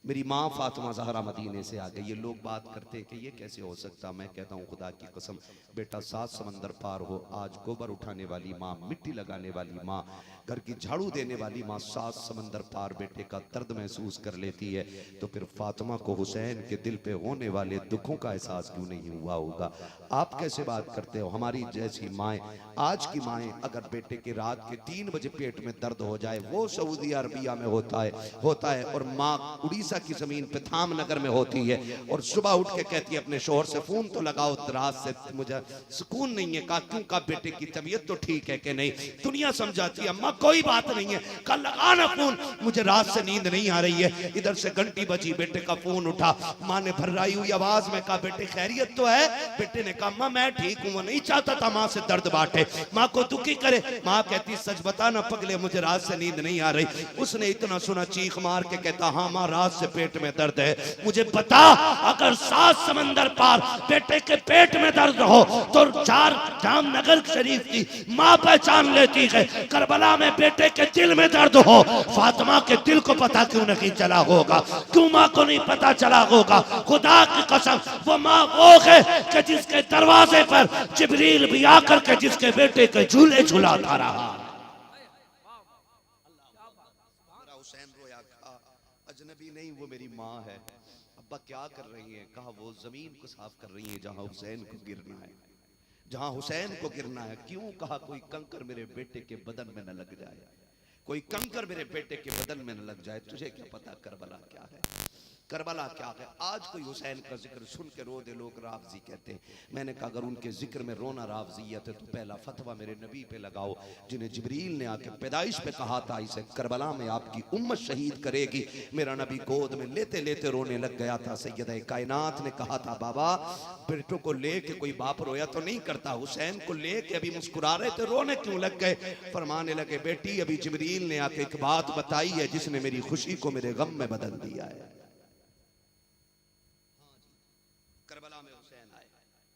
Speaker 2: मेरी माँ फातिमा ज़हरा मदीने से आ गई। ये लोग बात करते हैं कि ये कैसे हो सकता। मैं कहता हूँ खुदा की कसम बेटा 7 समंदर पार हो, आज गोबर उठाने वाली माँ, मिट्टी लगाने वाली माँ, घर की झाड़ू देने वाली माँ 7 समंदर पार बेटे का दर्द महसूस कर लेती है, तो फिर फातिमा को हुसैन के दिल पे होने वाले दुखों का एहसास क्यों नहीं हुआ होगा? आप कैसे बात करते हो? हमारी जैसी माएँ, आज की माएँ, अगर बेटे के रात के 3 बजे पेट में दर्द हो जाए, वो सऊदी अरबिया में होता है और माँ उड़ीसा की जमीन पे थाम नगर में होती है और सुबह उठ के कहती है अपने शोहर से फोन तो लगाओ, रात से मुझे सुकून नहीं है। कहा क्यों? का बेटे की तबीयत तो ठीक है कि नहीं? दुनिया समझाती है अम्मा कोई बात नहीं है, कल लगाना फोन, मुझे रात से नींद नहीं आ रही है। इधर से घंटी बजी, बेटे का फोन उठा, माँ ने भर्राई हुई आवाज में कहा बेटे खैरियत तो है? बेटे ने कहा अम्मा मैं ठीक हूँ। वो नहीं चाहता था माँ से दर्द बांटे, माँ को दुखी करे। माँ कहती सच बताना पगले मुझे रात से नींद नहीं आ रही। उसने इतना सुना, चीख मार के कहता हाँ माँ रात
Speaker 4: से पेट में दर्द है, मुझे बता अगर 7 समंदर पार बेटे के पेट में दर्द हो तो 4 जामनगर शरीफ की माँ पहचान लेती है। करबला में बेटे के दिल में दर्द हो, फातिमा के दिल को पता क्यों नहीं चला होगा, क्यों माँ को नहीं पता चला होगा। खुदा की कसम वो माँ वो है कि जिसके दरवाजे पर जिब्रील भी आकर के जिसके बेटे के झूले झुलाता रहा।
Speaker 2: हुसैन रोया, कहा अजनबी नहीं वो मेरी माँ है। अब्बा क्या कर रही है? कहा वो जमीन को साफ कर रही है जहां हुसैन को गिरना है, जहां हुसैन को गिरना है। क्यों? कहा कोई कंकर मेरे बेटे के बदन में न लग जाए, कोई कंकर मेरे बेटे के बदन में न लग जाए। तुझे क्या पता करबला क्या है, करबला क्या है? आज कोई हुसैन का जिक्र सुन के रो दे, लोग रावजी कहते हैं। मैंने कहा अगर उनके जिक्र में रोना रावजियत है तो पहला फतवा मेरे नबी पे लगाओ, जिन्हें जिब्रील ने आके पैदाइश पे कहा था इसे करबला में आपकी उम्मत शहीद करेगी। मेरा नबी गोद में लेते लेते रोने लग गया था। सैयद कायनात ने कहा था बाबा बेटों को लेके कोई बाप रोया तो नहीं करता, हुसैन को लेके अभी मुस्कुरा रहे थे, रोने क्यों लग गए? फरमाने लगे बेटी अभी जिब्रील ने आके एक बात बताई है जिसने मेरी खुशी को मेरे गम में बदल दिया है। करबला में हुसैन आए,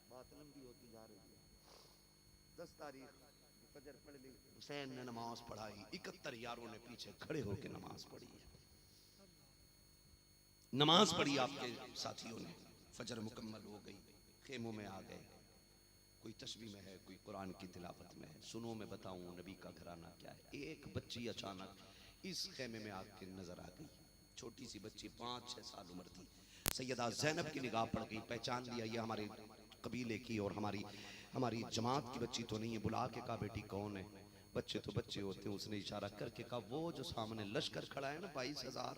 Speaker 2: बात लंबी होती जा रही है। 10 तारीख फजर पढ़ ली, हुसैन ने नमाज पढ़ाई, 71 यारों ने पीछे खड़े होकर नमाज पढ़ी है। नमाज पढ़ी आपके साथियों ने, फजर मुकम्मल हो गई, खेमों में आ गए। कोई तस्बीह में है, कोई कुरान की तिलावत में है। सुनो मैं बताऊं नबी का घराना क्या है। एक बच्ची अचानक इस खेमे में आके नजर आ गई, छोटी सी बच्ची 5-6 साल उम्र थी। सैयदा ज़ैनब की निगाह पड़ गई, पहचान लिया ये हमारे कबीले की और हमारी जमात की बच्ची तो नहीं है। बुला के कहा बेटी कौन है? बच्चे तो बच्चे होते हैं। उसने इशारा करके कहा वो जो सामने लश्कर खड़ा है ना 22,000,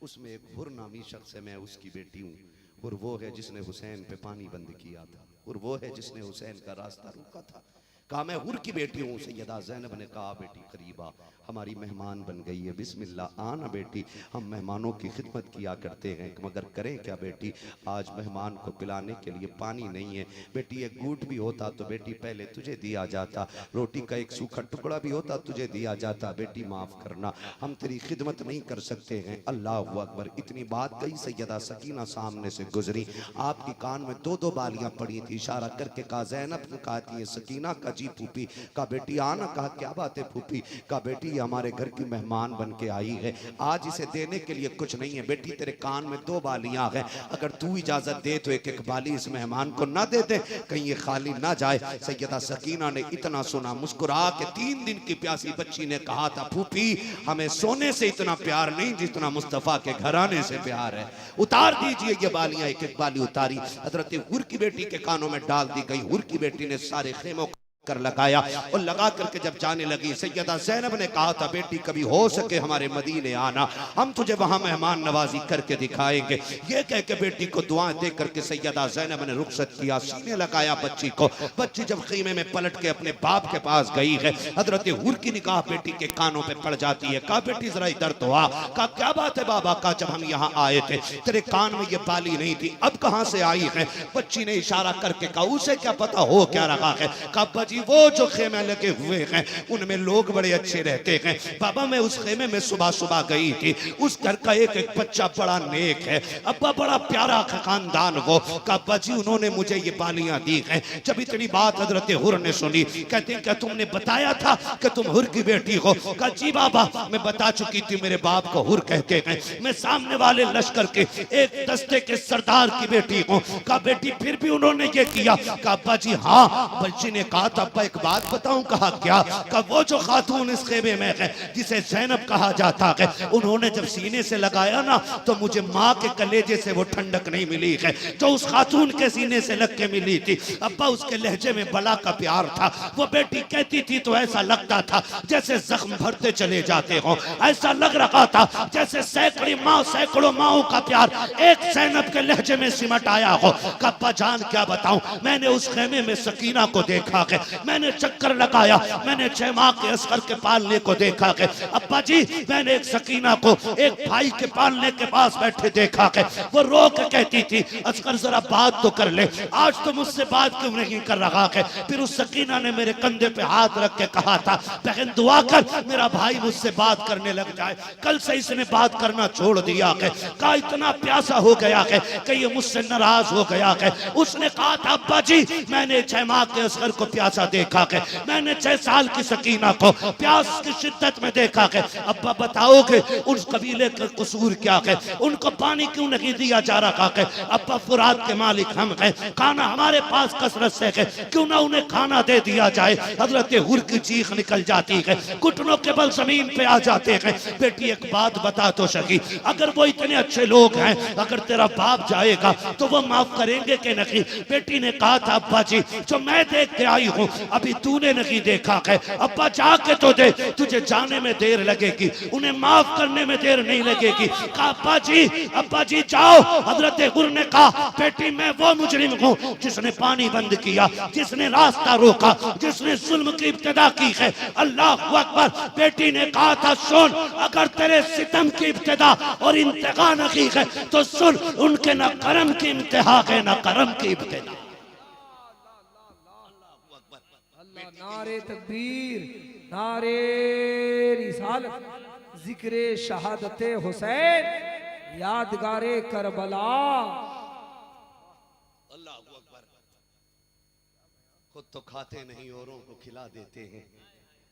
Speaker 2: उसमें एक हुर नामी शख्स है, मैं उसकी बेटी हूँ। और वो है जिसने हुसैन पे पानी बंद किया था, और वो है जिसने हुसैन का रास्ता रोका था। कहा मैं हुर की बेटी हूँ। सैयदा ज़ैनब ने कहा बेटी करीबा, हमारी मेहमान बन गई है, बिस्मिल्लाह आना बेटी, हम मेहमानों की खिदमत किया करते हैं, मगर करें क्या बेटी, आज मेहमान को पिलाने के लिए पानी नहीं है। बेटी एक घूंट भी होता तो बेटी पहले तुझे दिया जाता, रोटी का एक सूखा टुकड़ा भी होता तुझे दिया जाता। बेटी माफ़ करना, हम तेरी खिदमत नहीं कर सकते हैं। अल्लाह अकबर। इतनी बात कही, सैयदा सकीना सामने से गुजरी, आपकी कान में 2-2 बालियां पड़ी थी। इशारा करके कहा ज़ैनब ने कहा कि ये सकीना का जी फूफी। कहा बेटी आना। कहा क्या बात है फूफी? कहा बेटी हमारे घर की मेहमान बन के आई है, आज इसे देने के लिए कुछ नहीं है। बेटी तेरे कान में 2 बालियां हैं, अगर तू इजाजत दे तो एक बाली इस मेहमान को ना दे दे, कहीं ये खाली ना जाए। सैयदा सकीना ने इतना सुना, मुस्कुरा के 3 दिन की प्यासी बच्ची ने कहा था फूफी हमें सोने से इतना प्यार नहीं जितना मुस्तफा के घराने से प्यार है, उतार दीजिए ये बालियां। एक बाली उतारी, हजरत हुर की बेटी के कानों में डाल दी गई। हुर की बेटी ने सारे खेमों कर लगाया और लगा करके जब जाने लगी, सैयदा ज़ैनब ने कहा था बेटी कभी हो सके हमारे मदीने आना, हम तुझे वहां मेहमान नवाजी करके दिखाएंगे। ये कह के बेटी को दुआएं दे करके सैयदा ज़ैनब ने रुखसत किया, सीने लगाया बच्ची को। बच्ची जब खीमे में पलट के अपने बाप के पास गई है, हजरत हुर की निगाह बेटी के कानों पे पड़ जाती है। कहा बेटी जरा इधर तो आ। कहा क्या बात है बाबा? का जब हम यहाँ आए थे तेरे कान में ये बाली नहीं थी, अब कहां से आई है? बच्ची ने इशारा करके कहा उसे क्या पता हो क्या रहा है। कहा जी वो जो खेमे लगे हुए हैं उनमें लोग बड़े अच्छे रहते हैं बाबा। मैं उस खेमे में सुबह सुबह गई थी, उस घर का एक एक बच्चा बड़ा नेक है अब्बा, बड़ा प्यारा खानदान वो। अब्बा जी उन्होंने मुझे ये बालियां दी हैं। जब इतनी बात हजरत हुर ने सुनी, कहते हैं क्या तुमने बताया था कि तुम हुर की बेटी हो? कहा जी बाबा मैं बता चुकी थी, मेरे बाप को हुर कहते हैं, मैं सामने वाले लश्कर के एक दस्ते के सरदार की बेटी हूँ। कहा बेटी फिर भी उन्होंने ये किया? कहा अब्बा जी हाँ। बच्ची ने कहा था अब्बा एक बात बताऊं? कहा क्या? कहा वो जो खातून इस खेमे में है जिसे ज़ैनब कहा जाता है, उन्होंने जब सीने से लगाया ना तो मुझे माँ के कलेजे से वो ठंडक नहीं मिली है जो उस खातून के सीने से लग के मिली थी। अब्बा उसके लहजे में बला का प्यार था, वो बेटी कहती थी तो ऐसा लगता था जैसे जख्म भरते चले जाते हो, ऐसा लग रहा था जैसे सैकड़ों माओं का प्यार एक ज़ैनब के लहजे में सिमट आया हो। अब्बा जान क्या बताऊं, मैंने उस खेमे में सकीना को देखा है,
Speaker 4: मैंने चक्कर लगाया, मैंने 6 माह के असगर के पालने को देखा के अब्बा जी, मैंने एक सकीना को एक भाई के पालने के पास बैठे देखा के वो रो के कहती थी असगर जरा बात तो कर ले, आज तो मुझसे बात क्यों नहीं कर रहा है। फिर उस सकीना ने मेरे कंधे पे हाथ रख के कहा था बहन दुआ कर मेरा भाई मुझसे बात करने लग जाए। कल से इसने बात करना छोड़ दिया है, कहा इतना प्यासा हो गया है कि ये मुझसे नाराज हो गया है। उसने कहा था अब्बा जी, मैंने 6 माह के असगर को प्यासा देखा है, मैंने 6 साल की सकीना को प्यास की शिद्दत में देखा है। अब्बा बताओगे उस कबीले का कसूर क्या है, उनको पानी क्यों नहीं दिया जा रहा है। अब्बा फुरात के मालिक हम हैं, खाना हमारे पास कसरत से है, क्यों ना उन्हें खाना दे दिया जाए। हजरत हुर की चीख निकल जाती है, घुटनों के बल जमीन पे आ जाते हैं। बेटी एक बात बता तो सकी, अगर वो इतने अच्छे लोग हैं, अगर तेरा बाप जाएगा तो वो माफ करेंगे कि नहीं। बेटी ने कहा था अब्बा जी जो मैं देख के आई हूँ अभी तूने नहीं देखा है, अब्बा जाके तो दे, तुझे जाने में देर लगेगी, उन्हें माफ करने में देर नहीं लगेगी। कहा अब्बा जी जाओ। हजरत हुर ने कहा बेटी मैं वो मुजरिम हूँ जिसने पानी बंद किया, जिसने रास्ता रोका, जिसने जुल्म की इब्तिदा की है। अल्लाह अकबर। बेटी ने कहा था सुन, अगर तेरे सितम की इब्तिदा और इंतहा नहीं है तो सुन, उनके न करम की इंतहा है न करम की इब्तिदा।
Speaker 3: अल्लाह नारे तकबीर, नारे रिसालत, जिक्रे शहादते हुसैन, यादगारे करबला।
Speaker 2: अल्लाह अकबर। खुद तो खाते नहीं औरों को खिला देते हैं।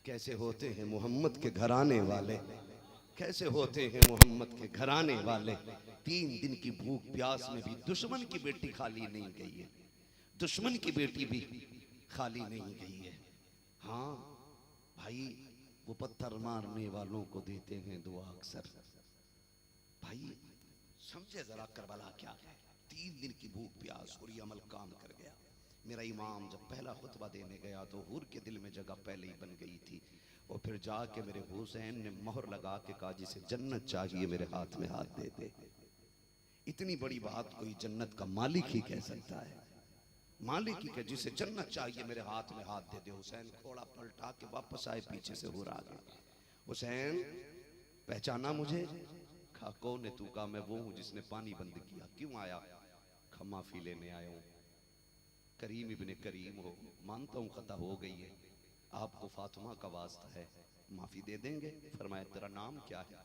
Speaker 2: कैसे होते हैं मोहम्मद के घराने वाले, कैसे होते हैं मोहम्मद के घराने वाले। 3 दिन की भूख प्यास में भी दुश्मन की बेटी खाली नहीं गई है, दुश्मन की बेटी भी खाली नहीं गई है। हाँ भाई, वो पत्थर मारने वालों को देते हैं दुआ अक्सर। भाई समझे जरा करबला क्या है। 3 दिन की भूख प्यास और ये अमल काम कर गया। मेरा इमाम जब पहला खुतबा देने गया तो हुर के दिल में जगह पहले ही बन गई थी। और फिर जाके मेरे हुसैन ने मोहर लगा के कहा जिसे जन्नत चाहिए मेरे हाथ में हाथ दे दे। इतनी बड़ी बात कोई जन्नत का मालिक ही कह सकता है। मालिक ही कह जिसे जन्नत चाहिए मेरे हाथ में हाथ दे दे। हुसैन घोड़ा पलटा के वापस आए, पीछे से हुर आ गया। हुसैन पहचाना मुझे? कहा कौन है तू? कहा मैं वो हूं जिसने पानी बंद किया। क्यों आया? कहा माफी लेने आया हूं। करीम इब्ने करीम हो, मानता हूं खता हो गई है, आपको फातिमा का वास्ता है, माफी दे देंगे? फरमाया तेरा नाम क्या है?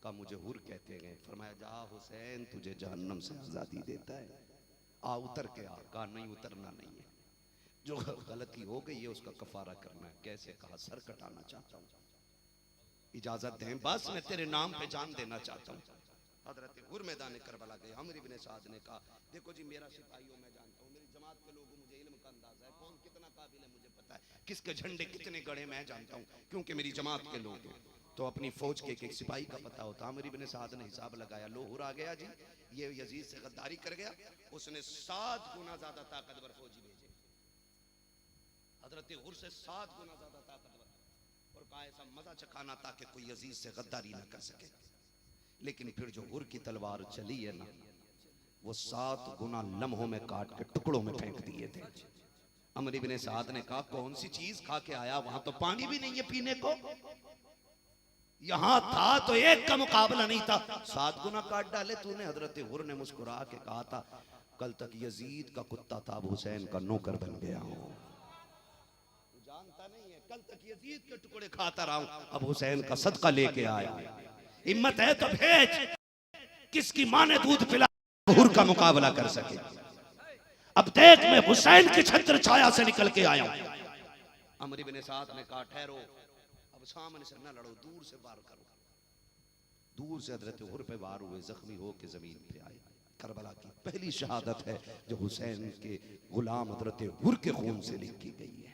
Speaker 2: कहा मुझे हुर कहते हैं। फरमाया जा हुसैन तुझे जहन्नम से आजादी देता है, आ उतर के आ। कहा नहीं उतरना नहीं है, जो गलती हो गई है उसका कफारा करना है। कैसे? कहा सर कटाना चाहता हूँ, इजाजत दें, बस मैं तेरे नाम पे जान देना चाहता हूँ। हजरत हुर मैदान करबला गए। अमर इब्ने साद ने कहा देखो जी मेरा सिपाहियों मैं जानता हूँ, मेरी जमात के लोगों मुझे इल्म का अंदाजा है, कौन कितना काबिल है मुझे पता है, किसके झंडे कितने गड़े मैं जानता हूँ, क्योंकि मेरी जमात के लोग हैं। तो अपनी फौज के एक सिपाही का पता होता। अमर इब्ने साद ने हिसाब लगाया, लो हुर आ गया जी, ये यजीद से गद्दारी कर गया, उसने 7 गुना ज्यादा ताकतवर फौजी भेजे, हजरत हुर से 7 गुना ज्यादा ताकतवर, और कहा ऐसा मजा चखाना ताकि कोई यजीद से गद्दारी ना कर सके। लेकिन फिर जो हुर की तलवार चली है ना, वो 7 गुना लम्हों में काट के टुकड़ों में फेंक दिए थे। अमर इब्ने साद ने कहा कौन सी चीज खा के आया, वहां तो पानी भी नहीं है पीने को, यहां था तो एक का मुकाबला नहीं था, 7 गुना काट डाले तूने। हजरत हुर ने मुस्कुरा के कहा था कल तक यजीद का कुत्ता था, अब हुसैन का नौकर बन गया हूं। जानता नहीं है, कल तक यजीद के टुकड़े खाता रहा हूं, अब हुसैन का सदका लेके आया। हिम्मत है तो भेज, किसकी मां ने दूध पिला हुर का मुकाबला कर सके। अब देख मैं हुसैन की छत्र छाया से निकल के आया हूं। अमर इब्ने साद ने कहा ठहरो, अब सामने से न लड़ो, दूर से वार करो। दूर से हजरत हुर पे वार हुए, जख्मी हो के जमीन पे आए। करबला की पहली शहादत है जो हुसैन के गुलाम हजरत हुर के खून से लिखी गई है।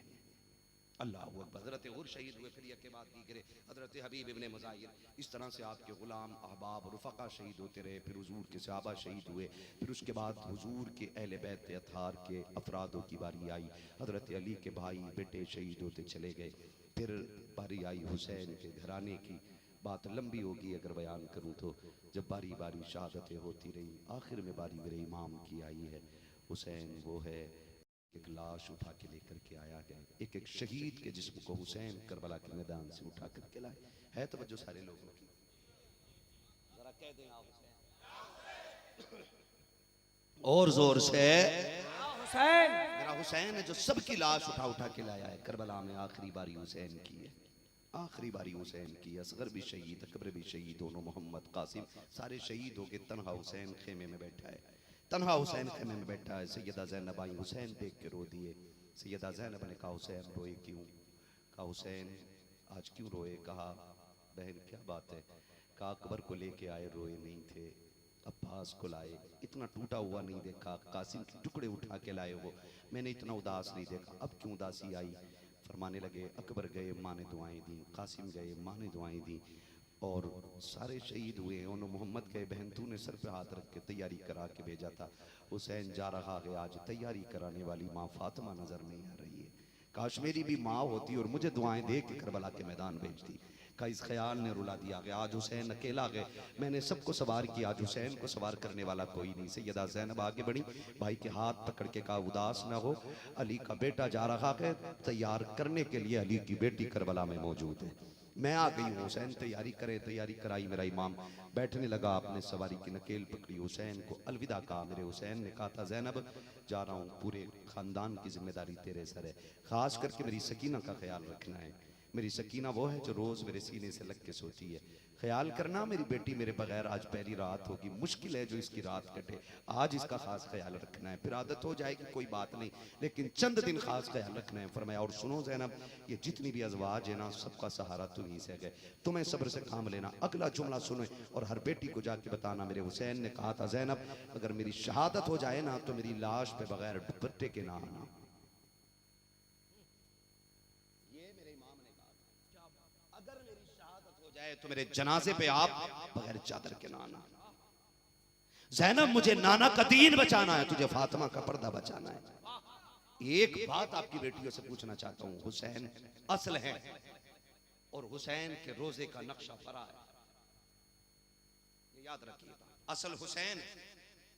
Speaker 2: अल्लाह अकबर। हजरत हुर शहीद हुए, फिर के बाद दीगरे हजरत हबीब इब्ने मुज़ाहिर, इस तरह से आपके गुलाम अहबाब रुफ़क़ा शहीद होते रहे। फिर हुजूर के सहाबा शहीद हुए, फिर उसके बाद हुजूर के अहले बैत अतहार के अफरादों की बारी आई। हजरत अली के भाई बेटे शहीद होते चले गए। फिर बारी आई हुसैन के घराने की। बात लंबी होगी अगर बयान करूँ तो, जब बारी बारी शहादतें होती रही, आखिर में बारी मेरे इमाम की आई है। हुसैन वो है एक लाश उठा के लेकर के आया है, एक एक शहीद के जिस्म को हुसैन करबला के मैदान से उठा करके लाए। है तवज्जो सारे लोगों की, जरा कह दें आप हुसैन और जोर से।
Speaker 3: हुसैन
Speaker 2: मेरा हुसैन है जो सबकी लाश उठा उठा के लाया है। करबला में आखिरी बारी हुसैन की है, आखिरी बारी हुसैन की। असगर भी शहीद, अकबर भी शहीद, दोनों मोहम्मद कासिम सारे शहीद हो गए। तन्हा हुसैन खेमे में बैठा है, तन्हा हुसैन खेमे में बैठा है। सैयदा ज़ैनब आई, हुसैन देख के रो दिए। सैयदा ज़ैनब ने कहा हुसैन रोए क्यों? कहा हुसैन आज क्यों रोए? कहा बहन क्या बात है? कहा अकबर को लेके आए रोए नहीं थे, अब्बास को लाए इतना टूटा हुआ नहीं देखा, कासिम के टुकड़े उठा के लाए वो, मैंने इतना उदास नहीं देखा, अब क्यों उदासी आई? फरमाने लगे अकबर गए माँ ने दुआएं दी, कासिम गए माँ ने दुआएं दी और सारे शहीद हुए। उन्होंने मोहम्मद गए, बहन तूने सर पे हाथ रख के तैयारी करा के भेजा था, हुसैन जा रहा है, आज तैयारी कराने वाली माँ फातिमा नजर नहीं आ रही है। काश मेरी भी माँ होती और मुझे दुआएं दे के करबला के मैदान भेजती। का इस ख्याल ने रुला दिया गया। आज हुसैन अकेला गए, मैंने सबको सवार किया, आज हुसैन को सवार करने वाला कोई नहीं। सैयदा ज़ैनब आगे बढ़ी, भाई के हाथ पकड़ के कहा उदास न हो, अली का बेटा जा रहा है, तैयार करने के लिए अली की बेटी करबला में मौजूद है। मैं आ गई हूँ, हुसैन तैयारी करे। तैयारी कराई, मेरा इमाम बैठने लगा, आपने सवारी की नकेल पकड़ी, हुसैन को अलविदा कहा। मेरे हुसैन ने कहा था ज़ैनब जा रहा हूँ, पूरे ख़ानदान की जिम्मेदारी तेरे सर है, ख़ास करके मेरी सकीना का ख्याल रखना है। मेरी सकीना वो है जो रोज़ मेरे सीने से लग के सोती है, ख्याल करना मेरी बेटी मेरे बगैर आज पहली रात होगी, मुश्किल है जो इसकी रात कटे, आज इसका खास ख्याल रखना है, फिर आदत हो जाएगी कोई बात नहीं, लेकिन चंद दिन खास ख्याल रखना है। फरमाया और सुनो ज़ैनब, ये जितनी भी अज़वाज है ना सबका सहारा तुम्हीं से है, तुम्हें सब्र से काम लेना। अगला जुमला सुनो और हर बेटी को जाके बताना, मेरे हुसैन ने कहा था ज़ैनब अगर मेरी शहादत हो जाए ना तो मेरी लाश पे बगैर दुपट्टे के ना आना। तो मेरे जनाजे पे आप बगैर चादर के ना आना। ज़ैनब मुझे नाना का दीन बचाना है, तुझे फातिमा का पर्दा बचाना है। एक बात आपकी बेटियों से पूछना चाहता हूँ, हुसैन असल है और हुसैन के रोजे का नक्शा फरा है, ये याद रखिएगा। असल हुसैन,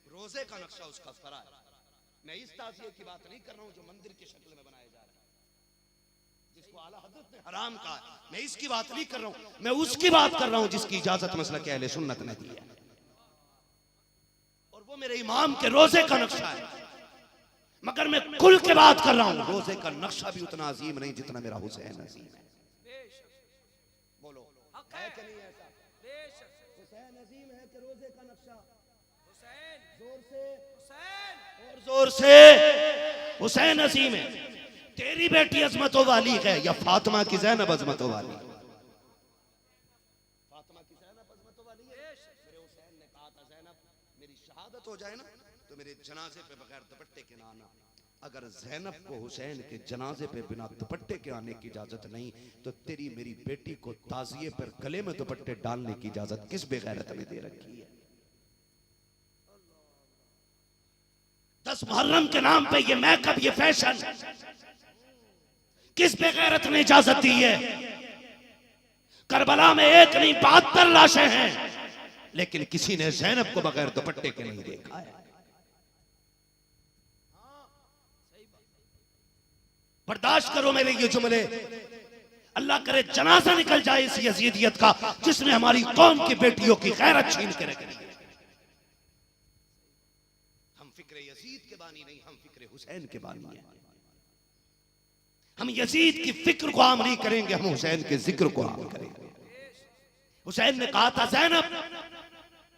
Speaker 2: रोजे का नक्शा उसका फरा है। मैं इस ताज़िये की बात नहीं कर रहा हूँ जो मंदिर की शक्ल में बनाया जा रहा है, जिसको आला हज़रत ने हराम कहा है, मैं इसकी बात नहीं कर रहा हूं, मैं उसकी बात कर रहा हूं जिसकी इजाजत मसलक अहले सुन्नत ने दी है, और वो मेरे इमाम के रोजे का नक्शा है। मगर मैं कुल के बात कर रहा हूं, रोजे का नक्शा भी उतना अजीम नहीं जितना मेरा हुसैन अजीम है। बोलो है कि नहीं ऐसा? हुसैन अजीम है कि रोजे का नक्शा? जोर से और जोर से हुसैन अजीम है। तेरी बेटी अजमतों वाली है या फातिमा की ज़ैनब अजमतों वाली? फातिमा की ज़ैनब अजमतों वाली है। मेरे हुसैन ने कहा था ज़ैनब मेरी शहादत हो जाए ना तो मेरे जनाजे पे बगैर दुपट्टे के ना आना। अगर ज़ैनब को हुसैन के जनाजे पे बिना दुपट्टे के आने की इजाजत नहीं तो तेरी मेरी बेटी को ताज़िये पर गले में दुपट्टे डालने की इजाजत किस बेगैरत ने दे रखी है? 10 मुहर्रम के नाम पे ये मेकअप, ये फैशन किस बेगैरत ने इजाजत दी है? करबला में एक नहीं 72 लाशें हैं, लेकिन किसी ने ज़ैनब को बगैर दुपट्टे के नहीं देखा है। बर्दाश्त करो मेरे ये जुमले, अल्लाह करे जनाजा निकल जाए इस यजीदियत का जिसने हमारी कौम की बेटियों की गैरत छीन के रख दी है। हम फिक्र यजीद के बानी नहीं, हम फिक्र हुसैन के बानी है। हम यजीद की फिक्र को आम नहीं करेंगे, हम हुसैन के जिक्र को आम करेंगे। हुसैन ने कहा था ज़ैनब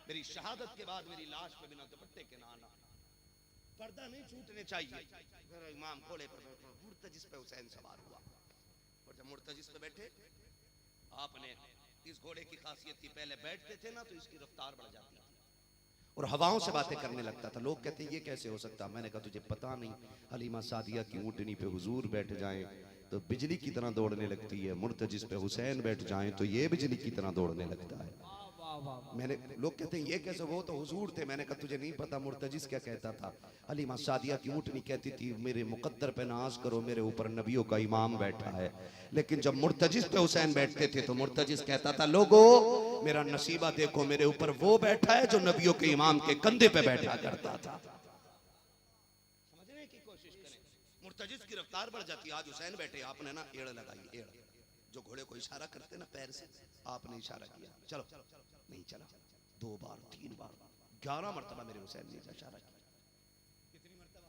Speaker 2: मेरी शहादत के बाद मेरी लाश पे बिना दुपट्टे के ना आना, पर्दा नहीं छूटने चाहिए। इमाम घोड़े पर बैठे, मुर्तजिस पे हुसैन सवार हुआ और जब मुर्तजिस पे बैठे आपने इस घोड़े की खासियत थी, पहले बैठते थे ना तो इसकी रफ्तार बढ़ जाती थी और हवाओं से बातें करने लगता था। लोग कहते हैं ये कैसे हो सकता? मैंने कहा तुझे पता नहीं, हलीमा सादिया की ऊँटनी पे हुजूर बैठ जाएं तो बिजली की तरह दौड़ने लगती है, मुर्तजिस पे हुसैन बैठ जाएं तो ये बिजली की तरह दौड़ने लगता है। मैंने लोग कहते हैं ये कैसे? वो तो हुजूर थे। मैंने कहा तुझे नहीं पता मुर्तजिस क्या कहता था? हलीमा सादिया की ऊँटनी कहती थी मेरे मुकद्दर पे नाज करो, मेरे ऊपर नबियों का इमाम बैठा है। लेकिन जब मुर्तजिस पे हुसैन बैठते थे तो मुर्तजिस कहता था लोगो मेरा नसीबा देखो, मेरे ऊपर वो बैठा है जो नबियों के इमाम के कंधे पे बैठा करता था। समझने की कोशिश करें, मुर्तजिज की रफ्तार बढ़ जाती है। आज हुसैन बैठे, आपने ना एड़ लगाई, एड़ जो घोड़े को इशारा करते ना पैर से, आपने इशारा किया, चलो नहीं चला, 2 बार 3 बार 11 मरतबा मेरे हुसैन ने इशारा किया। कितनी मरतबा?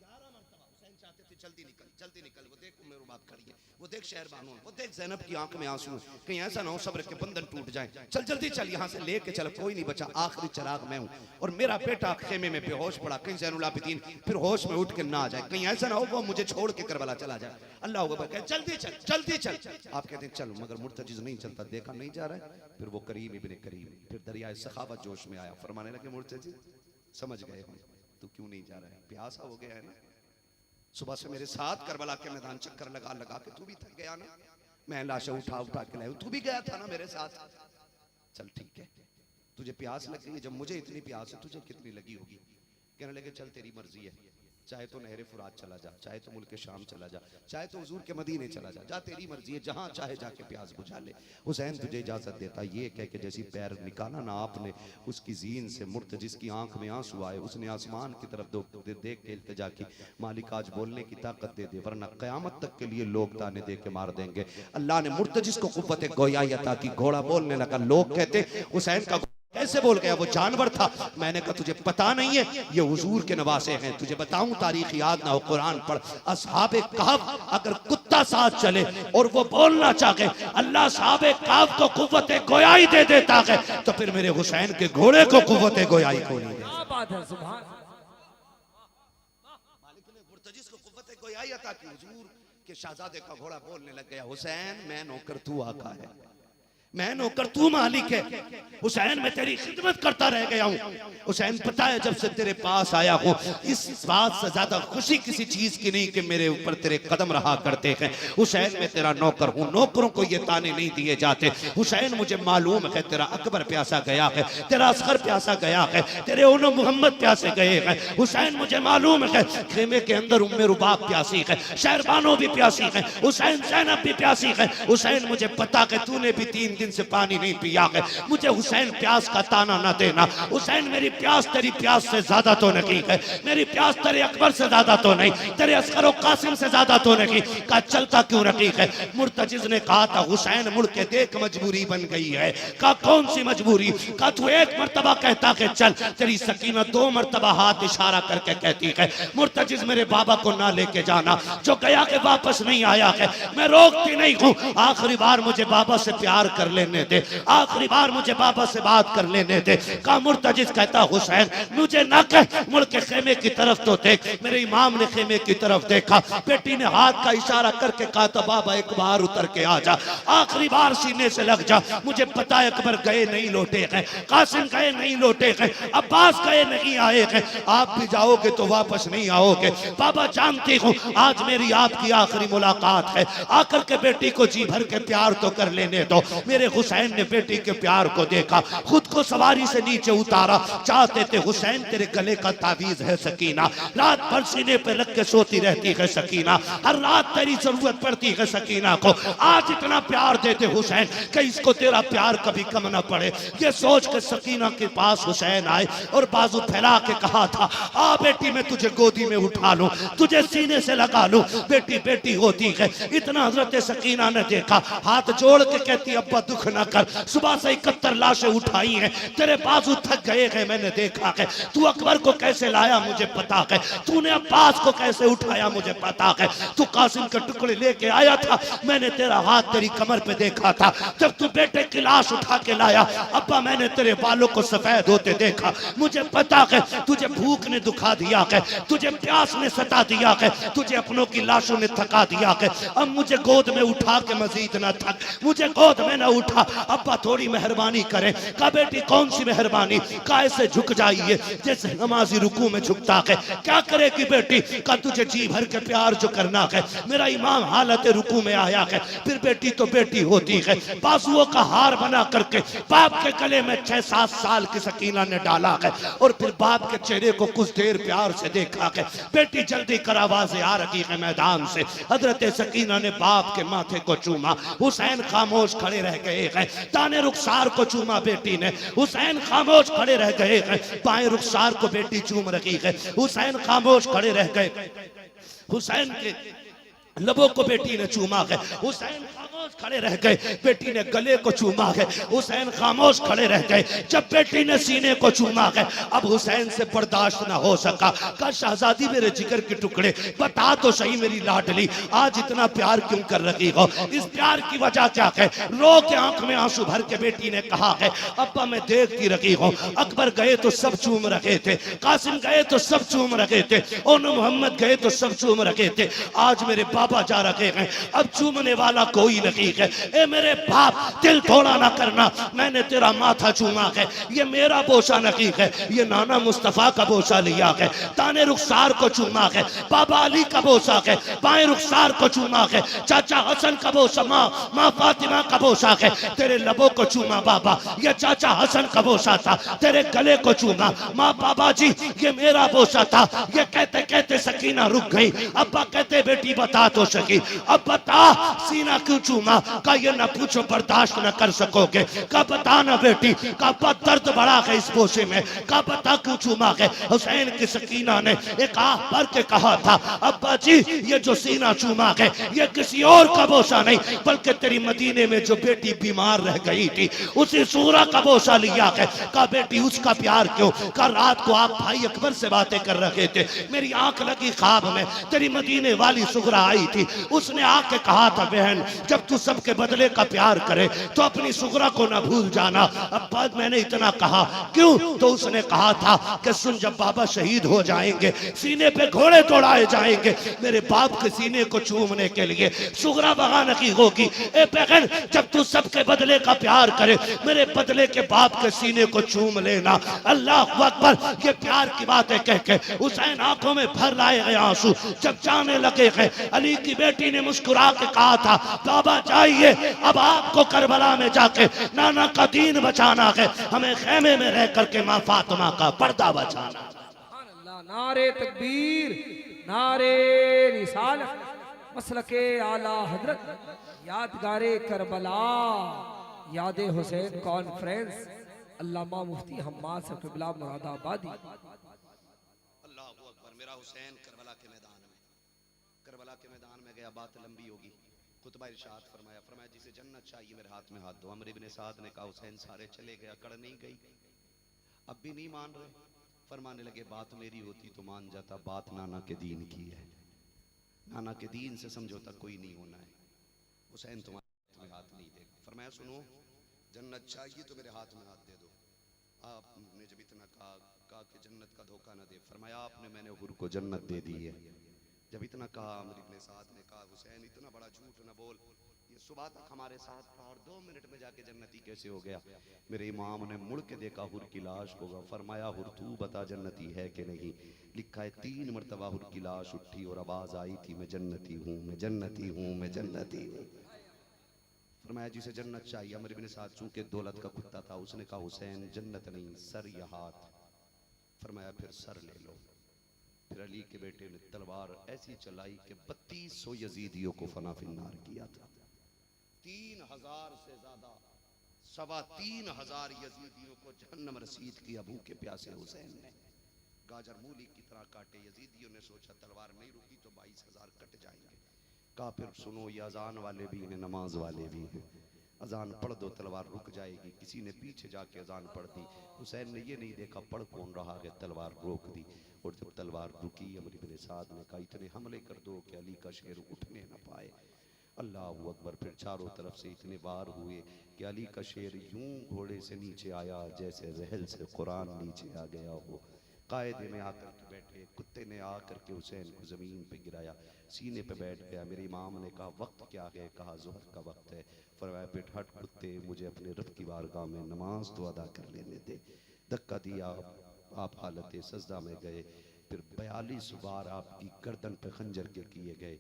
Speaker 2: 11 मरतबा। हुसैन चाहते थे जल्दी निकल, जल्दी निकल। वो देख मेरे बात खड़ी है, वो देख शहर बानू, वो देख ज़ैनब की आंख में आंसू, कहीं ऐसा ना हो सब्र के बंधन टूट जाए, चल जल्दी चल, यहाँ से लेके चल, कोई नहीं बचा, आखिरी चिराग मैं हूँ, और मेरा बेटा खेमे में बेहोश पड़ा, कहीं ज़ैनुल आबिदीन फिर होश में उठ के ना आ जाए, कहीं ऐसा ना हो वो मुझे छोड़ के करबला चला जाए। अल्लाह अकबर कहे जल्दी चल, जल्दी चल। आप कहते हैं चलो, मगर मुर्तजिज नहीं चलता, देखा नहीं जा रहा है। फिर वो करीम इब्ने करीम फिर दरियाए सखावत जोश में आया, फरमाने लगे मुर्तजिज समझ गए हम, तू क्यों नहीं जा रहा है, प्यासा हो गया है ना, सुबह से मेरे साथ करबला के मैदान चक्कर लगा लगा के तू भी थक गया ना, मैं लाशें उठा उठा के लाया, तू भी गया था ना मेरे साथ, चल ठीक है, तुझे प्यास लग गई है, जब मुझे इतनी प्यास है तुझे कितनी लगी होगी। कहने लगे चल तेरी मर्जी है, चाहे तो नहरे फुरात चला जा, चाहे तो मुल्क शाम चला जा, चाहे तो हुजूर के मदीने चला जा, जा तेरी मर्जी है, जहां चाहे जाके प्यास बुझा ले। हुसैन तुझे इजाजत देता, ये कह के जैसी पैर निकाला ना आपने उसकी जीन से, मुर्तजिज की आंख में आंसू आए, उसने आसमान की तरफ देख के इल्तिजा की, मालिक आज बोलने की ताकत दे दे, वरना क़यामत तक के लिए लोग ताने दे के मार देंगे। अल्लाह ने मुर्तजिज को कुव्वत गोयाई अता की, घोड़ा बोलने लगा, लोग कहते हुसैन का कैसे बोल गया, वो जानवर था। मैंने कहा तुझे पता नहीं है ये हुजूर के नवासे हैं, तुझे बताऊं तारीख याद ना हो, कुरान पढ़, असहाबे कहफ अगर कुत्ता साथ चले और वो बोलना चाहे, अल्लाह सहाबे कहफ को कुव्वत गोयाई दे देता है, तो फिर मेरे हुसैन के घोड़े को कुव्वत गोयाई को नहीं दे।
Speaker 3: क्या बात है, सुभान।
Speaker 2: मालिक ने मुर्तजिज को कुव्वत गोयाई अता की, हुजूर के शहजादे का घोड़ा बोलने लग गया, हुसैन मैं नौकर तू आका है, मैं नौकर तू मालिक है, हुसैन मैं तेरी खिदमत करता रह गया हूँ। हुसैन पता है जब से तेरे पास आया हूँ, इस बात से ज्यादा खुशी किसी चीज की नहीं कि मेरे ऊपर तेरे कदम रहा करते हैं। हुसैन मैं तेरा नौकर हूँ, नौकरों को ये ताने नहीं दिए जाते। हुसैन मुझे मालूम है तेरा अकबर प्यासा गया है, तेरा असगर प्यासा गया है, तेरे उन्हों मोहम्मद प्यासे गए हैं। हुसैन मुझे मालूम है खेमे के अंदर उम्मे रुबाब प्यासी है, शहरबानो भी प्यासी है, हुसैन ज़ैनब भी प्यासी है। हुसैन मुझे पता है तूने भी 3 दिन से पानी नहीं पिया है, मुझे हुसैन प्यास का ताना ना देना। हुसैन मेरी प्यास तेरी प्यास से ज्यादा तो नहीं है, मेरी प्यास तेरे अकबर से ज्यादा तो नहीं, तेरे अस्कर और कासिम से ज्यादा तो नहीं। का चलता क्यों रखी है? मुर्तजिज ने कहा था हुसैन मुड़ के देख मजबूरी बन गई है। का कौन सी मजबूरी? का तू 1 मरतबा कहता है चल, तेरी सकीना 2 मरतबा हाथ इशारा करके कहती है मुर्तजिज मेरे बाबा को ना लेके जाना, जो गया के वापस नहीं आया है, मैं रोकती नहीं हूँ, आखिरी बार मुझे बाबा से प्यार कर लेने दे, आखिरी बार मुझे बाबा से बात कर लेने दे। का मुर्तजिज कहता हुसैन मुझे ना कह, मुड़ के खेमे की तरफ तो देख। मेरे इमाम ने खेमे की तरफ देखा, बेटी ने हाथ का इशारा करके कहा तो बाबा एक बार उतर के आ जा, आखिरी बार सीने से लग जा। मुझे पता है अकबर गए नहीं लौटे हैं, कासिम गए नहीं लौटे हैं, अब्बास गए नहीं आए हैं, आप भी जाओगे तो वापस नहीं आओगे। बाबा जानती हूँ आज मेरी आपकी आखिरी मुलाकात है, आकर के बेटी को जी भर के प्यार तो कर लेने दो। मेरे हुसैन ने बेटी के प्यार को देखा, खुद को सवारी से नीचे उतारा, चाहते थे हुसैन तेरे गले का तावीज है सकीना, रात भर सीने पे रख के सोती रहती है सकीना, हर रात तेरी जरूरत पड़ती है सकीना को। आज इतना प्यार देते हुसैन कि इसको तेरा प्यार कभी कम ना पड़े। ये सोच के सकीना के पास हुसैन आए और बाजू फैला के कहा था आ बेटी मैं तुझे गोदी में उठा लूं, तुझे सीने से लगा लूं, बेटी बेटी होती है। इतना हजरत सकीना ने देखा, हाथ जोड़ के कहती अब्बा दुख ना कर, सुबह से 71 लाशें उठाई हैं, तेरे बाजू थक गए हैं, मैंने देखा है। तू अकबर को कैसे लाया मुझे पता है, तूने अब्बास को कैसे उठाया मुझे पता है, तू कासिम के टुकड़े लेके आया था, मैंने तेरा हाथ तेरी कमर पे देखा था। जब तू बेटे की लाश उठा के लाया अब्बा मैंने तेरे बालों को सफेद होते देखा, मुझे पता है तुझे भूख ने दुखा दिया है, तुझे प्यास ने सता दिया है, तुझे अपनों की लाशों ने थका दिया है। अब मुझे गोद में उठा के मजीद ना थक, मुझे गोद में ना उठा, अब्बा थोड़ी मेहरबानी करें। का बेटी कौन सी मेहरबानी? का ऐसे झुक जाइए जैसे नमाजी रुकू में झुकता है। क्या करेगी बेटी? का तुझे जी भर के प्यार जो करना है, मेरा इमाम हालत रुकू में आया है, फिर बेटी तो बेटी होती है। बाजुओं का हार बना करके बाप के गले में 6-7 साल की सकीना ने डाला है और फिर बाप के चेहरे को कुछ देर प्यार से देखा है। बेटी जल्दी कर आवाजें आ रही है मैदान से। हजरत सकीना ने बाप के माथे को चूमा, हुसैन खामोश खड़े रह गए हैं। दाने रुखसार को चूमा बेटी ने, हुसैन खामोश खड़े रह गए हैं। बाएं रुखसार को बेटी चूम रही है, हुसैन खामोश खड़े रह गए।
Speaker 4: हुसैन के लबों को बेटी ने चूमा है। हुसैन खामोश खड़े रह गए, बेटी ने गले को चूमा है। हुसैन खामोश खड़े रह गए जब बेटी ने सीने को चूमा है। अब हुसैन से बर्दाश्त ना हो सका, कहा शहजादी मेरे जिगर के टुकड़े, बता तो सही मेरी लाडली, आज इतना प्यार क्यों कर रही हो? इस प्यार की वजह क्या है? रो के आंख में आंसू भर के बेटी ने कहा है, अब्बा मैं देखती रही हूँ, अकबर गए तो सब चूम रहे थे, कासिम गए तो सब चूम रहे थे, और मोहम्मद गए तो सब चूम रहे थे, आज मेरे बाबा जा रहे हैं, अब चूमने वाला कोई नहीं है। ए मेरे बाप दिल थोड़ा ना करना, मैंने तेरा माथा चूमा है, ये मेरा बोसा नहीं है, ये नाना मुस्तफा का बोसा लिया है। ताने रुखसार को चूमा है, बाबा अली का बोसा है, बाएं रुखसार को चूमा है, चाचा हसन का बोसा, माँ फातिमा का बोसा है, तेरे लबों को चूमा बाबा, ये चाचा हसन का बोसा था, तेरे गले को चूमा माँ बाबा जी, ये मेरा बोसा था। ये कहते कहते सकीना रुक गई। अब्बा कहते बेटी बता तो सकी, अब बता सीना क्यों चूमा? का ये ना पूछो बर्दाश्त न कर सकोगे, का बता ना बेटी, का दर्द बड़ा है इस बोसे में, का बता क्यों चूमा है? हुसैन की सकीना ने एक आह भर के कहा था, अब्बा जी ये जो सीना चूमा है ये किसी और का बोसा नहीं, बल्कि तेरी मदीने में जो बेटी बीमार रह गई थी उसी सूरा का बोसा लिया है। का बेटी उसका प्यार क्यों? का रात को आप भाई अकबर से बातें कर रहे थे, मेरी आंख लगी ख्वाब में, तेरी मदीने वाली सुगरा आई थी, उसने आके कहा था बहन जब तू सबके बदले का प्यार करे तो अपनी सुगरा को ना भूल जाना। अब बाद मैंने इतना कहा क्यों? तो उसने कहा था कि सुन जब बाबा शहीद हो जाएंगे सीने पे घोड़े दौड़ाए जाएंगे, मेरे बाप के सीने को चूमने के लिए सुगरा बगाने की होगी। ए बहन जब तू सबके बदले का प्यार करे मेरे बदले के बाप के सीने को चूम लेना। अल्लाह अकबर, ये प्यार की बातें कह के हुसैन आंखों में भर लाए गए आंसू जब जाने लगे गए। अली की बेटी ने मुस्कुरा के कहा था बाबा चाहिए अब आपको करबला में जाके नाना का दीन बचाना है, हमें खेमे में रह करके माँ फातिमा का पर्दा बचाना।
Speaker 3: अल्लाह, नारे तकबीर, नारे रिसालत, मसलके आला हजरत, यादगारे करबला, याद हुसैन कॉन्फ्रेंस, अल्लामा मुफ्ती हम्माद साहब क़िबला मुरादाबादी।
Speaker 2: अल्लाह अकबर। मेरा हुसैन करबला के मैदान में, करबला के मैदान में गया, बात लंबी होगी। खुतबा इरशाद फरमाया, फरमाया जिसे जन्नत चाहिए मेरे हाथ में हाथ दो। अमर इब्ने साद ने कहा हुसैन सारे चले गए, अकड़ नहीं गई, अब भी नहीं मान रहे। फरमाने लगे बात मेरी होती तो मान जाता, बात नाना के दीन की है, नाना के दीन से समझौता कोई नहीं होना है। हुसैन तुम्हारे हाथ में हाथ नहीं देगा। फरमाया सुनो जन्नत चाहिए तो मेरे हाथ में हाथ दे दो। आपने जब इतना कहा कि जन्नत का धोखा न दे, फरमाया आपने मैंने हुर को जन्नत दे दी है। जब इतना कहा अमर इब्ने साद ने कहा हुसैन इतना बड़ा झूठ न बोल, ये सुबह तक हमारे साथ था और 2 मिनट में जाके जन्नती कैसे हो गया? मेरे इमाम ने मुड़ के देखा हुर की लाश होगा, फरमाया हुर तू बता जन्नती है कि नहीं? लिखा है 3 मरतबा हुर की लाश उठी और आवाज आई थी मैं जन्नती हूँ, मैं जन्नती हूँ, मैं जन्नती हूँ। फरमाया जिसे जन्नत चाहिए। अमर इब्ने साद चूंकि दौलत का कुत्ता था उसने कहा हुसैन जन्नत नहीं सर या हाथ। फरमाया फिर सर ले लो। फिर अली के बेटे ने तलवार ऐसी चलाई कि 3200 यजीदियों को फना फिन्नार किया था। 3000 से ज्यादा 3500 यजीदियों को जहन्नम रसीद किया भूखे प्यासे हुसैन ने। गाजर मूली की तरह काटे। यजीदियों ने सोचा तलवार नहीं रुकी तो 22000 कट जाएंगे। कहा फिर सुनो ये अजान वाले भी हैं नमाज वाले भी हैं, अजान पढ़ दो तलवार रुक जाएगी। किसी ने पीछे जाके अजान पढ़ दी, हुसैन ने ये नहीं देखा पढ़ कौन रहा है, तलवार रोक दी। और जब तलवार रुकी अमर इब्ने साद ने कहा इतने हमले कर दो कि अली का शेर उठने न पाए। अल्लाह अकबर। फिर चारों तरफ से इतने वार हुए कि अली का शेर यूं घोड़े से नीचे आया जैसे रहल से कुरान नीचे आ गया हो। कायदे में आकर के बैठे, कुत्ते ने आकर के हुसैन को ज़मीन पे गिराया, सीने पे बैठ गया। मेरे इमाम ने कहा वक्त क्या है? कहा ज़ोहर का वक्त है। फरमाया बेट हट कुत्ते, मुझे अपने रब की बारगाह में नमाज तो अदा कर लेने दे। धक्का दिया, आप हालत सजदा में गए। फिर 42 बार आपकी गर्दन पे खंजर के किए गए,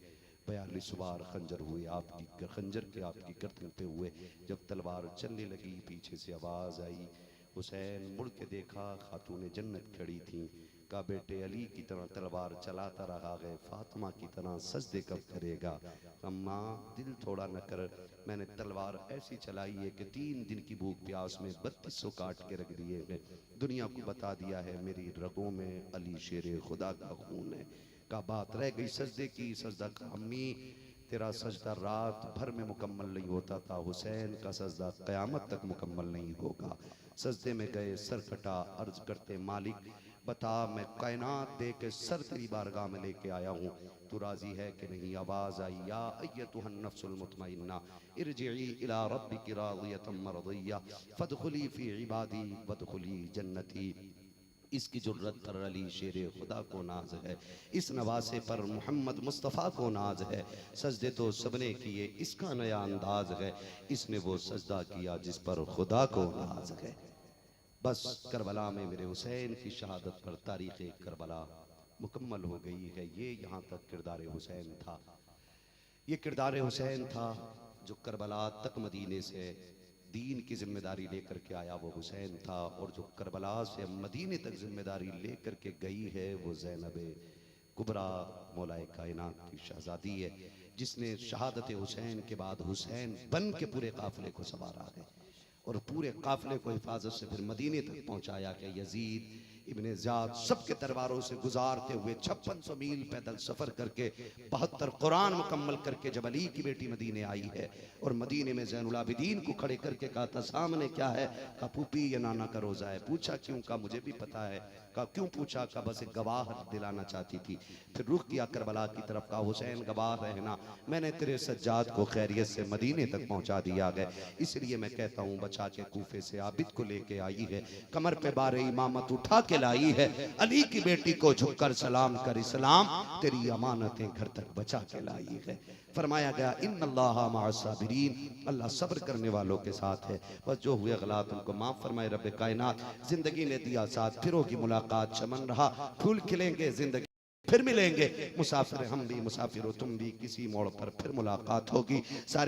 Speaker 2: 42 बार खंजर हुए आपकी खंजर के आपकी गर्दन पे हुए। जब तलवार चलने लगी पीछे से आवाज़ आई, हुसैन मुड़ के देखा खातून जन्नत खड़ी थी। का बेटे अली की तरह तलवार चलाता रहा है, फातिमा की तरह सजदे कब करेगा? अम्मा दिल थोड़ा न कर, मैंने तलवार ऐसी चलाई है कि 3 दिन की भूख प्यास में 3200 काट के रख दिए हैं। दुनिया को बता दिया है मेरी रगों में अली शेर खुदा का खून है। का बात रह गई सजदे की। सजदा का अम्मी तेरा सजदा रात भर में मुकम्मल नहीं होता था, हुसैन का सजदा क़यामत तक मुकम्मल नहीं होगा। सजदे में गए, सर कटा, अर्ज करते मालिक बता मैं कायनात दे के सर तेरी बारगाह में लेके आया हूँ, तू राजी है कि नहीं। आवाज़ आई या अय्यतुहन नफ्सुल मुतमइन्ना इरजिई इला रब्बिकी राज़ियतम मरज़िय्या फदखुली फ़ी इबादी वदखुली जन्नती। इसकी जुर्रत पर अली शेर खुदा को नाज है, इस नवासे पर मोहम्मद मुस्तफ़ा को नाज है। सजदे तो सबने किए, इसका नया अंदाज है, इसने वो सजदा किया जिस पर खुदा को नाज है। बस करबला में मेरे हुसैन की शहादत पर तारीख़ करबला मुकम्मल हो गई है। ये यहाँ तक किरदार हुसैन था, ये किरदार हुसैन था जो करबला तक मदीने से दीन की जिम्मेदारी लेकर के आया, वो हुसैन था। और जो करबला से मदीने तक जिम्मेदारी लेकर के गई है वो ज़ैनब कुबरा मौलाए कायनात की शहजादी है, जिसने शहादत हुसैन के बाद हुसैन बन के पूरे काफिले को संवारा है और पूरे काफिले को हिफाजत से फिर मदीने तक पहुंचाया कि यजीद इब्ने ज़ियाद सबके दरबारों से गुजारते हुए 5600 मील पैदल सफ़र करके 72 कुरान मुकम्मल करके जब अली की बेटी मदीने आई है और मदीने में ज़ैनुल आबिदीन को खड़े करके कहा था सामने क्या है, कहा पुपी ये नाना का रोज़ा है। पूछा क्यों, कहा मुझे भी पता है। कहा क्यों पूछा, कहा बस एक गवाह दिलाना चाहती थी। फिर रुख किया करबला की तरफ, कहा हुसैन गवाह रहना, मैंने तेरे सज्जाद को खैरियत से मदीने तक पहुँचा दिया है, इसलिए मैं कहता हूँ बचा के कूफे से आबिद को लेके आई है, कमर पे बारे इमामत उठा के लाई है, अली की बेटी को झुककर सलाम कर इस्लाम तेरी अमानतें घर तक बचा के लाई है। फरमाया गया इन्नल्लाहा मअस-साबिरीन, अल्लाह सब्र करने वालों के साथ है। बस जो हुए गलत उनको माफ फरमाए रब कायनात। जिंदगी में दिया साथ, फिरों की मुलाकात चमन रहा, फूल खिलेंगे जिंदगी फिर मिलेंगे, मुसाफिर हम भी मुसाफिर हो तुम भी, किसी मोड़ पर फिर मुलाकात होगी। सारे